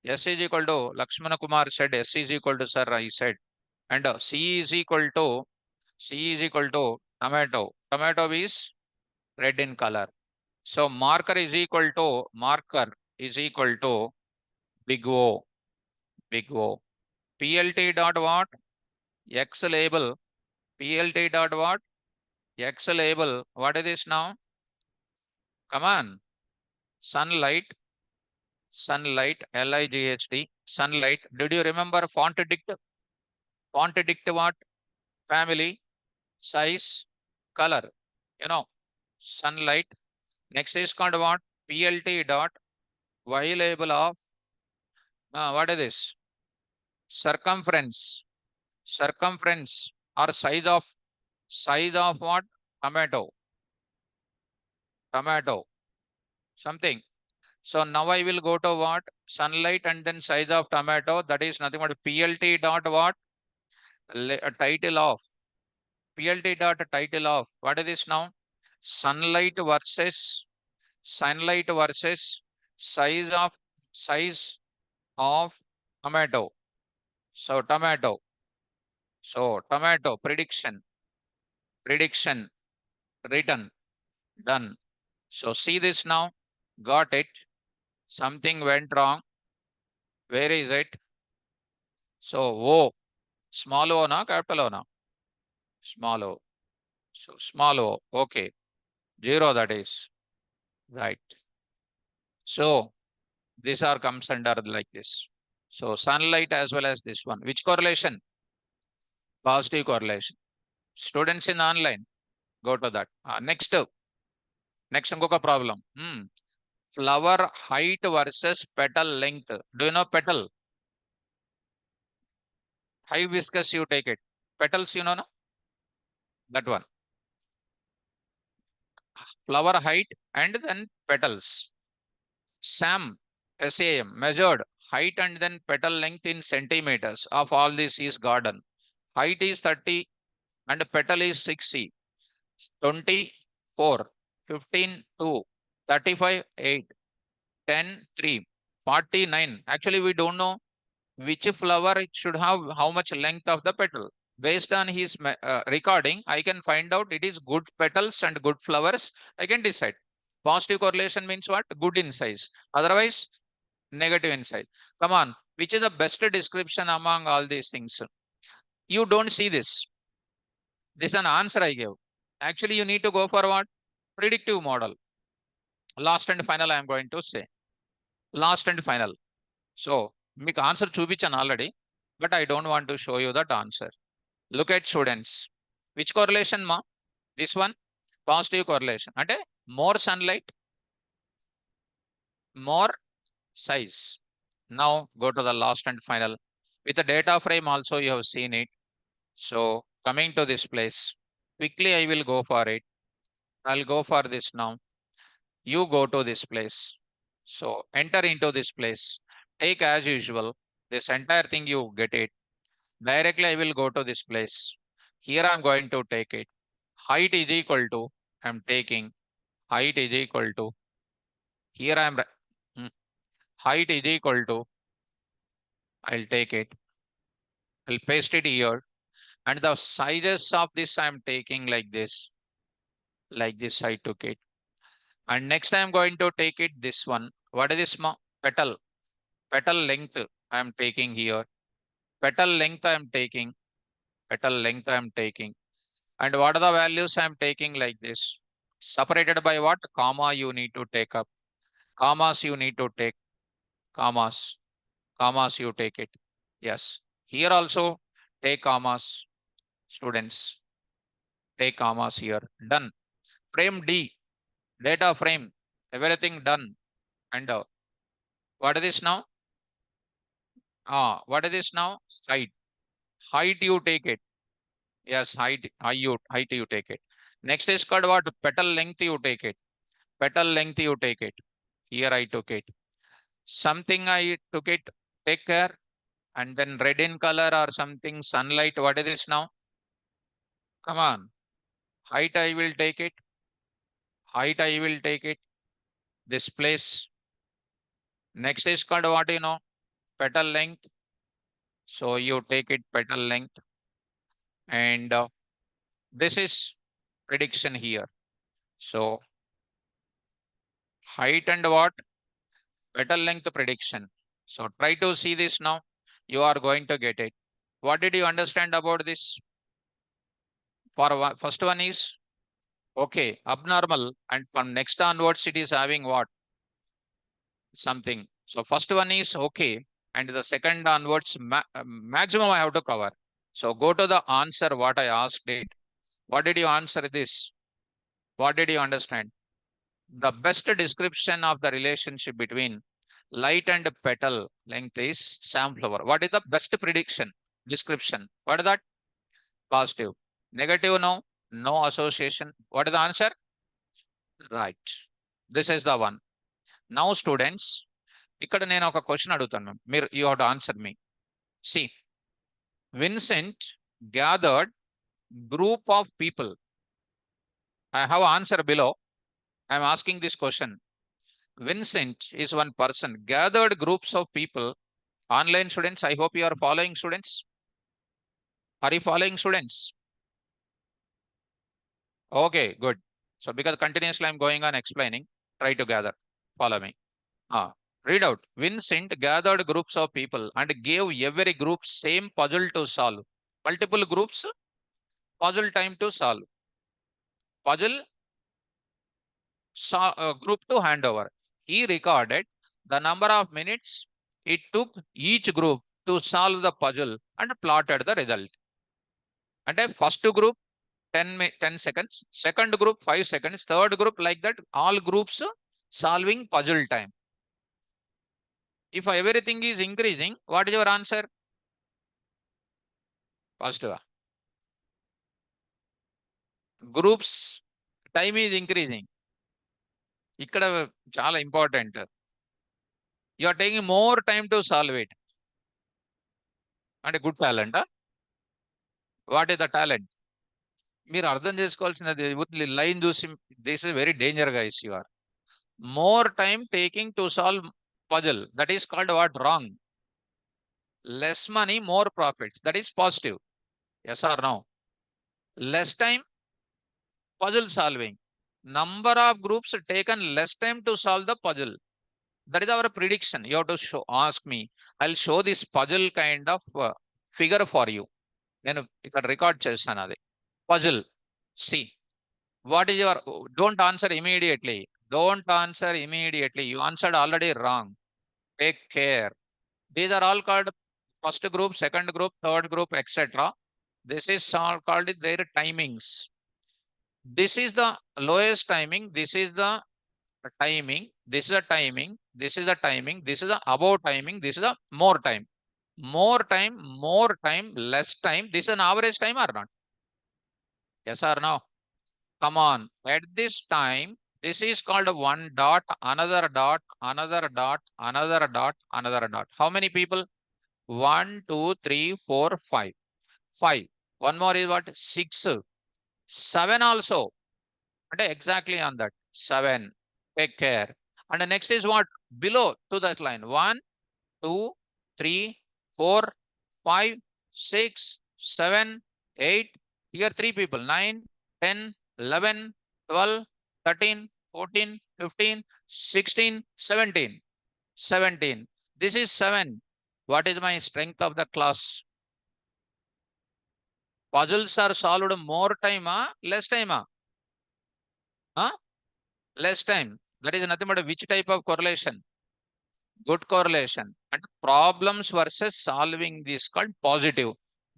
S is equal to Lakshmana Kumar said S is equal to sir. I said. And C is equal to tomato. Tomato is red in color. So marker is equal to big O. Big O. PLT dot what? X label. PLT dot what? X label. What is this now? Come on. Sunlight. Sunlight. LIGHT. Sunlight. Did you remember font dict? Font dict what? Family. Size. Color. You know. Sunlight. Next is called what? PLT dot Y label of what is this? Circumference. Circumference or size of what? Tomato. Tomato. Something. So now I will go to what? Sunlight and then size of tomato. That is nothing but PLT dot what? Title of. PLT dot title of. What is this now? Sunlight versus size of size of tomato. So tomato. So tomato prediction written done. So see this now. Got it. Something went wrong. Where is it? So O. Small o na capital O na? Small o. So small o. Okay. 0 that is. Right. So these are comes under like this. So sunlight as well as this one. Which correlation? Positive correlation. Students in online, go to that. Next inkoka problem. Flower height versus petal length. Do you know petal? Hibiscus you take it. Petals you know no? That one. Flower height and then petals. SAM measured height and then petal length in centimeters of all this is garden. Height is 30 and petal is 60. 24, 15, 2, 35, 8, 10, 3, 49. Actually, we don't know which flower it should have how much length of the petal. Based on his recording, I can find out it is good petals and good flowers. I can decide. Positive correlation means what? Good in size. Otherwise, negative in size. Come on. Which is the best description among all these things? You don't see this. This is an answer I gave. Actually, you need to go for what? Predictive model. Last and final, I am going to say. Last and final. So, మీకు answer చూపించాను already but I don't want to show you that answer. Look at students. Which correlation మా? This one positive correlation అంటే more sunlight, more size. Now go to the last and final. With the data frame also you have seen it. So coming to this place, quickly I will go for it. I'll go for this now. You go to this place. So enter into this place. Take as usual. This entire thing you get it. Directly I will go to this place. Here I'm going to take it. Height is equal to, I'm taking, height is equal to, here I'm, height is equal to, I'll take it. I'll paste it here. And the sizes of this I'm taking like this. Like this I took it. And next I am going to take it this one. What is this petal? Petal length I am taking here. Petal length I am taking. Petal length I am taking. And what are the values I am taking like this? Separated by what? Comma you need to take up. Commas you need to take. Commas. Commas you take it. Yes. Here also take commas. Students. Take commas here. Done. Frame D. Data frame. Everything done. And what is this now? What is this now? Height. Height you take it. Yes, height you take it. Next is called what? Petal length you take it. Petal length you take it. Here I took it. Something I took it. Take care. And then red in color or something. Sunlight. What is this now? Come on. Height I will take it. Height I will take it. This place. Next is called what you know? Petal length. So you take it petal length. And this is prediction here. So height and what? Petal length prediction. So try to see this now. You are going to get it. What did you understand about this? First one is okay, abnormal, and from next onwards it is having what? Something. So first one is okay, and the second onwards maximum I have to cover. So go to the answer what I asked it. What did you answer this? What did you understand? The best description of the relationship between light and petal length is samplover. What is the best prediction? Description. What is that? Positive. Negative, no. No association. What is the answer? Right. This is the one. Now students, ఇక్కడ నేను ఒక question అడుగుతాను ma'am. మీరు you have to answer me. See, Vincent gathered group of people. I have answer below. I am asking this question. Vincent is one person. Gathered groups of people. Online students, I hope you are following students. Are you following students? Okay, good. So because continuously I'm going on explaining, try to gather. Follow me. Read out. Vincent gathered groups of people and gave every group same puzzle to solve. Multiple groups, puzzle time to solve. Puzzle group to hand over. He recorded the number of minutes it took each group to solve the puzzle and plotted the result. And first group 10 seconds, second group 5 seconds, third group like that, all groups solving puzzle time. If everything is increasing, what is your answer? Positive. Groups time is increasing. ఇక్కడ చాలా important. You are taking more time to solve it. అంటే good talent. What is the talent? మీరు అర్థం చేసుకోవాల్సినది line చూసి this is very danger guys. You are more time taking to solve puzzle. That is called what? Wrong. Less money, more profits. That is positive. Yes or no? Less time, puzzle solving. Number of groups taken less time to solve the puzzle. That is our prediction. You have to ask me. I'll show this puzzle kind of figure for you. నేను ఇక్కడ record చేస్తాను అది. Puzzle. See. What is your, don't answer immediately. Don't answer immediately. You answered already wrong. Take care. These are all called first group, second group, third group, etc. This is all called their timings. This is the lowest timing. This is the timing. This is the timing. This is the timing. This is the above timing. This is the more time. More time, more time, less time. This is an average time or not? Yes or no? Come on. At this time, this is called one dot, another dot, another dot, another dot, another dot. How many people? 1, 2, 3, 4, 5. 5. One more is what? 6. 7 also. And exactly on that. 7. Take care. And the next is what? Below to that line. 1, 2, 3, 4, 5, 6, 7, 8. Here 3 people. 9, 10, 11, 12, 13, 14, 15, 16, 17. 17. This is 7. What is my strength of the class? Puzzles are solved more time, less time? Less time. That is nothing but which type of correlation? Good correlation. And problems versus solving this called positive.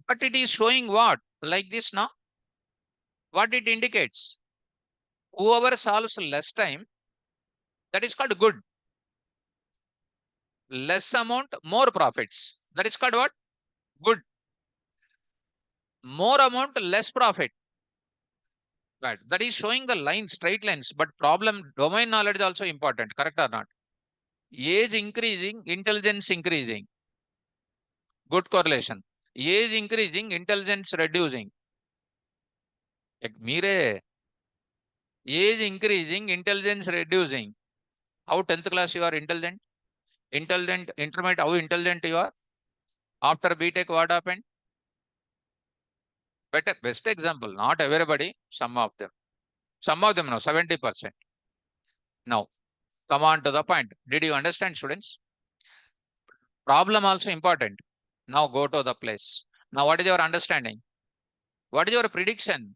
But it is showing what? Like this now? What it indicates? Whoever solves less time, that is called good. Less amount, more profits. That is called what? Good. More amount, less profit. Bad. That is showing the line, straight lines. But problem, domain knowledge is also important. Correct or not? Age increasing, intelligence increasing. Good correlation. Age increasing, intelligence reducing. Mire, age increasing, intelligence reducing. How 10th class you are intelligent? Intelligent, intermediate, how intelligent you are? After BTech, what happened? Better, best example, not everybody, some of them. Some of them, no, 70%. Now, come on to the point. Did you understand, students? Problem also important. Now go to the place. Now, what is your understanding? What is your prediction?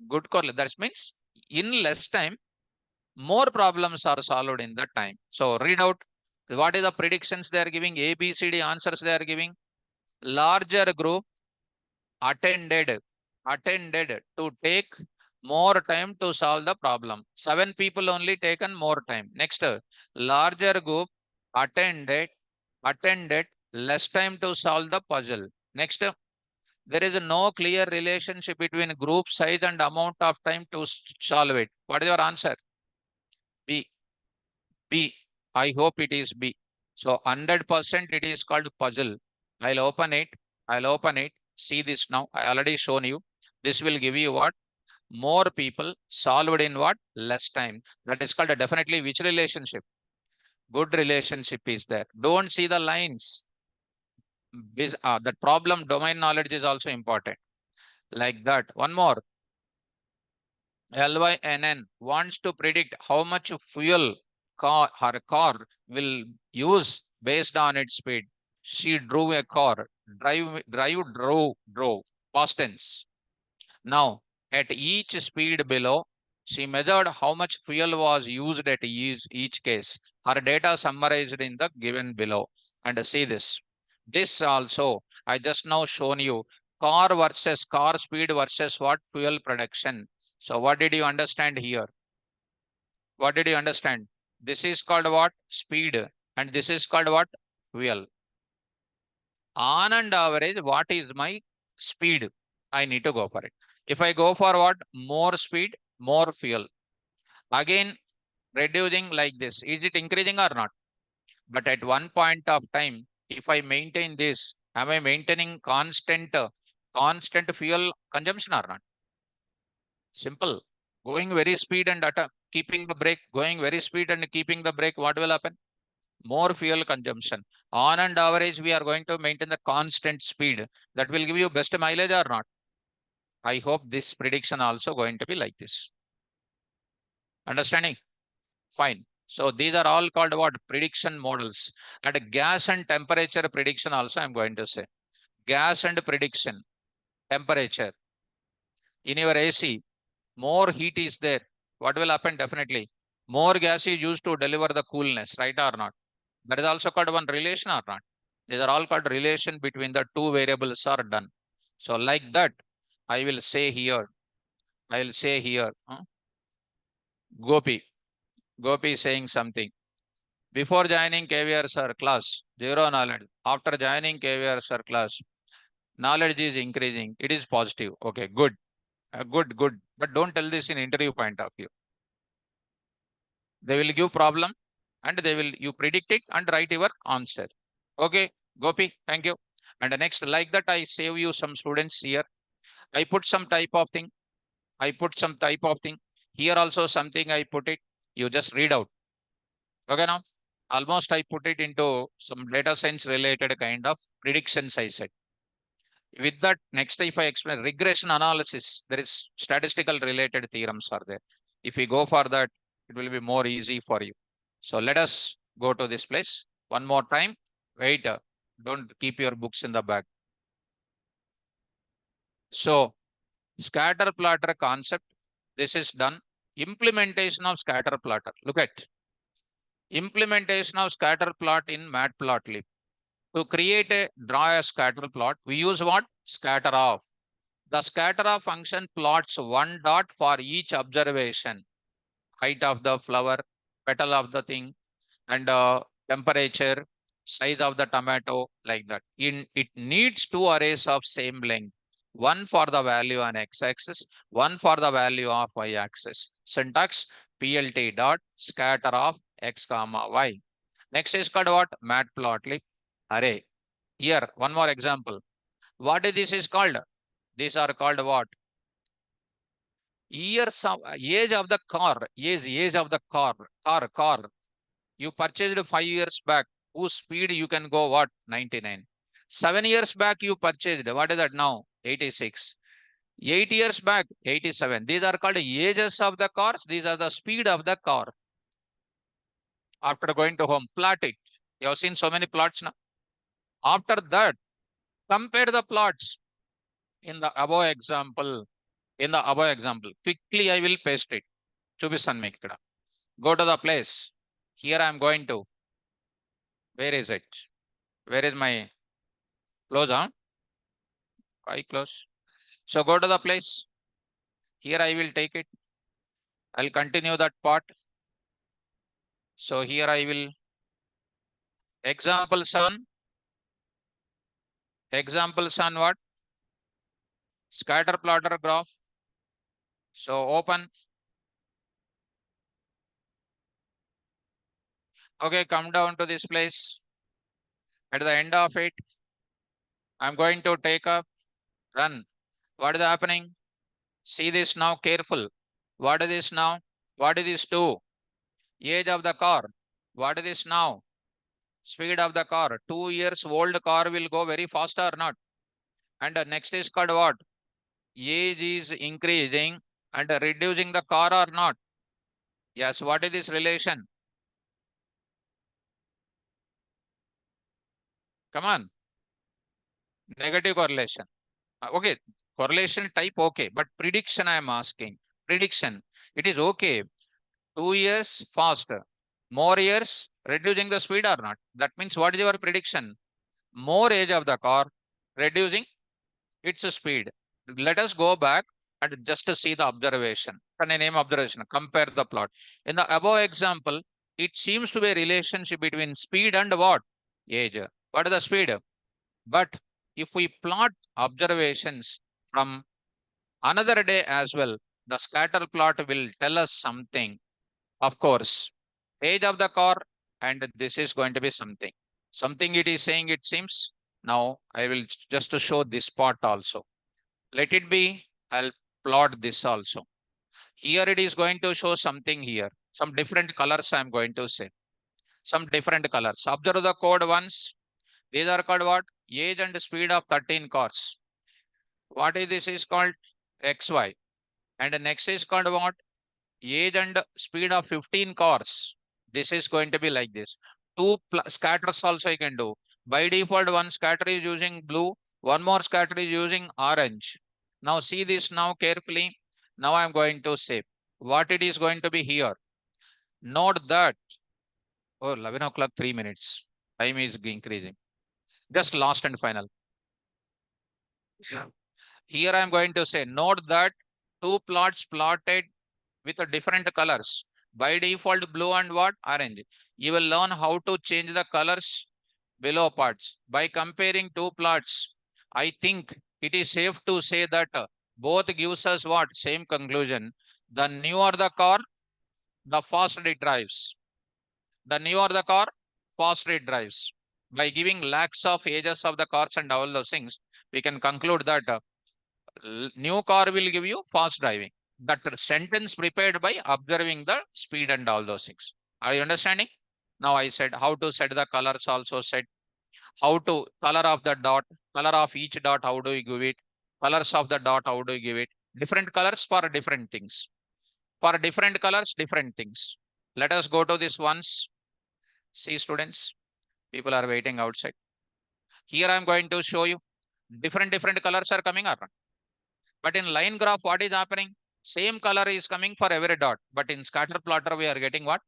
Good call. That means in less time, more problems are solved in that time. So read out what is the predictions they are giving, A, B, C, D answers they are giving. Larger group attended to take more time to solve the problem. 7 people only taken more time. Next, larger group attended less time to solve the puzzle. Next, there is no clear relationship between group size and amount of time to solve it. What is your answer? B. B. I hope it is B. So 100% it is called puzzle. I'll open it. I'll open it. See this now. I already shown you. This will give you what? More people solved in what? Less time. That is called definitely which relationship? Good relationship is there. Don't see the lines. That problem domain knowledge is also important. Like that. One more. LYNN wants to predict how much fuel her car will use based on its speed. She drove a car. Drove. Past tense. Now, at each speed below, she measured how much fuel was used at each case. Her data summarized in the given below. And see this. This also, I just now shown you car speed versus what? Fuel production. So what did you understand here? What did you understand? This is called what? Speed. And this is called what? Fuel. On and average, what is my speed? I need to go for it. If I go for what? More speed, more fuel. Again, reducing like this. Is it increasing or not? But at one point of time, if I maintain this, am I maintaining constant fuel consumption or not? Simple. Going very speed and keeping the brake, going very speed and keeping the brake, what will happen? More fuel consumption. On and average, we are going to maintain the constant speed. That will give you best mileage or not? I hope this prediction also going to be like this. Understanding? Fine. So these are all called what? Prediction models. And gas and temperature prediction also I'm going to say. Gas and prediction. Temperature. In your AC, more heat is there. What will happen? Definitely. More gas is used to deliver the coolness, right or not? That is also called one relation or not? These are all called relation between the two variables are done. So like that, I will say here, Gopi. Gopi is saying something. Before joining KVR sir class, zero knowledge. After joining KVR sir class, knowledge is increasing. It is positive. Okay, good. Good. But don't tell this in interview point of view. They will give problem and you predict it and write your answer. Okay, Gopi, thank you. And next, like that, I save you some students here. I put some type of thing. Here also something I put it. You just read out. Okay, now almost I put it into some data science related kind of predictions I said. With that, next if I explain regression analysis, there is statistical related theorems are there. If we go for that, It will be more easy for you. So let us go to this place one more time. Wait, don't keep your books in the bag. So scatter plotter concept, this is done. Implementation of scatter plotter. Look at implementation of scatter plot in matplotlib. To create a draw a scatter plot, we use what? Scatter off. The scatter off function plots one dot for each observation. Height of the flower, petal of the thing, and temperature, size of the tomato, like that. It needs two arrays of same length. One for the value on x-axis, one for the value of y-axis. Syntax plt dot scatter of x comma y. Next is called what? Matplotlib array. Here, one more example. What is this is called? These are called what? Years of age of the car. Age of the car. You purchased 5 years back. Whose speed you can go what? 99. 7 years back you purchased. What is that now? 86. 8 years back, 87. These are called ages of the cars. These are the speed of the car. After going to home, plot it. You have seen so many plots now. After that, compare the plots in the above example. Quickly I will paste it. Chubisan ikkada. Go to the place. Here I am going to. Where is it? Where is my close? Huh? I close. So go to the place. Here I will take it. I'll continue that part. So here I will example 7. Example 7 what? Scatter plotter graph. So open. Okay, come down to this place. At the end of it, I'm going to take up run. What is happening? See this now careful. What is this now? What is this 2? Age of the car. What is this now? Speed of the car. 2 years old car will go very fast or not? And next is called what? Age is increasing and reducing the car or not? Yes, what is this relation? Come on. Negative correlation. Okay, correlation type okay, but prediction I am asking. Prediction. It is okay. 2 years faster. More years reducing the speed or not? That means what is your prediction? More age of the car reducing its speed. Let us go back and just to see the observation. Can I name observation? Compare the plot. In the above example, it seems to be a relationship between speed and what? Age. What is the speed? But if we plot observations from another day as well, the scatter plot will tell us something. Of course, age of the car, and this is going to be something. Something it is saying, it seems. Now I will just to show this part also. Let it be, I'll plot this also. Here it is going to show something here. Some different colors I'm going to say. Some different colors. Observe the code once. These are called what? Age and speed of 13 cars. What is this is called? XY. And the next is called what? Age and speed of 15 cars. This is going to be like this. Two scatters also I can do. By default, one scatter is using blue. One more scatter is using orange. Now see this now carefully. Now I'm going to say what it is going to be here. Note that, oh, 11 o'clock, 3 minutes. Time is increasing. Just last and final. Here I'm going to say, note that two plots plotted with a different colors. By default, blue and what? Orange. You will learn how to change the colors below parts. By comparing two plots, I think it is safe to say that both gives us what? Same conclusion. The newer the car, the faster it drives. The newer the car, faster it drives. By giving lakhs of ages of the cars and all those things, we can conclude that new car will give you fast driving. That sentence prepared by observing the speed and all those things. Are you understanding? Now I said how to set the colors, also said how to color of the dot, color of each dot, how do you give it? Colors of the dot, how do you give it? Different colors for different things. For different colors, different things. Let us go to this once. See students, people are waiting outside. Here I am going to show you different colors are coming or not. But in line graph, what is happening? Same color is coming for every dot. But in scatter plotter, we are getting what?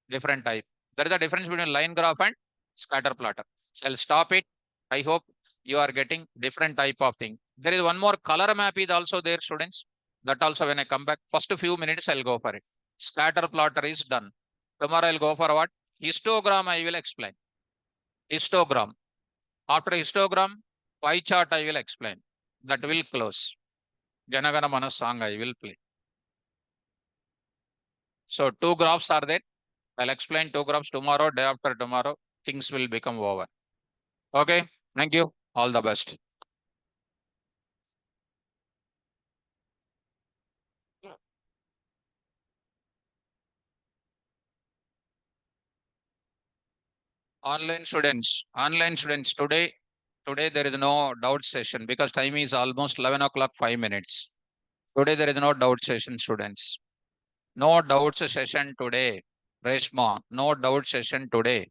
Different type. There is a difference between line graph and scatter plotter. So I'll stop it. I hope you are getting different type of thing. There is one more color map is also there, students. That also when I come back, first few minutes I'll go for it. Scatter plotter is done. Tomorrow I'll go for what? Histogram I will explain. Histogram. After histogram, pie chart I will explain. That will close. Janagana Mana song I will play. So two graphs are there. I'll explain two graphs tomorrow, day after tomorrow. Things will become over. Okay. Thank you. All the best. Online students today there is no doubt session because time is almost 11 o'clock, 5 minutes. Today there is no doubt session, students. No doubts session today. Reshma, no doubt session today.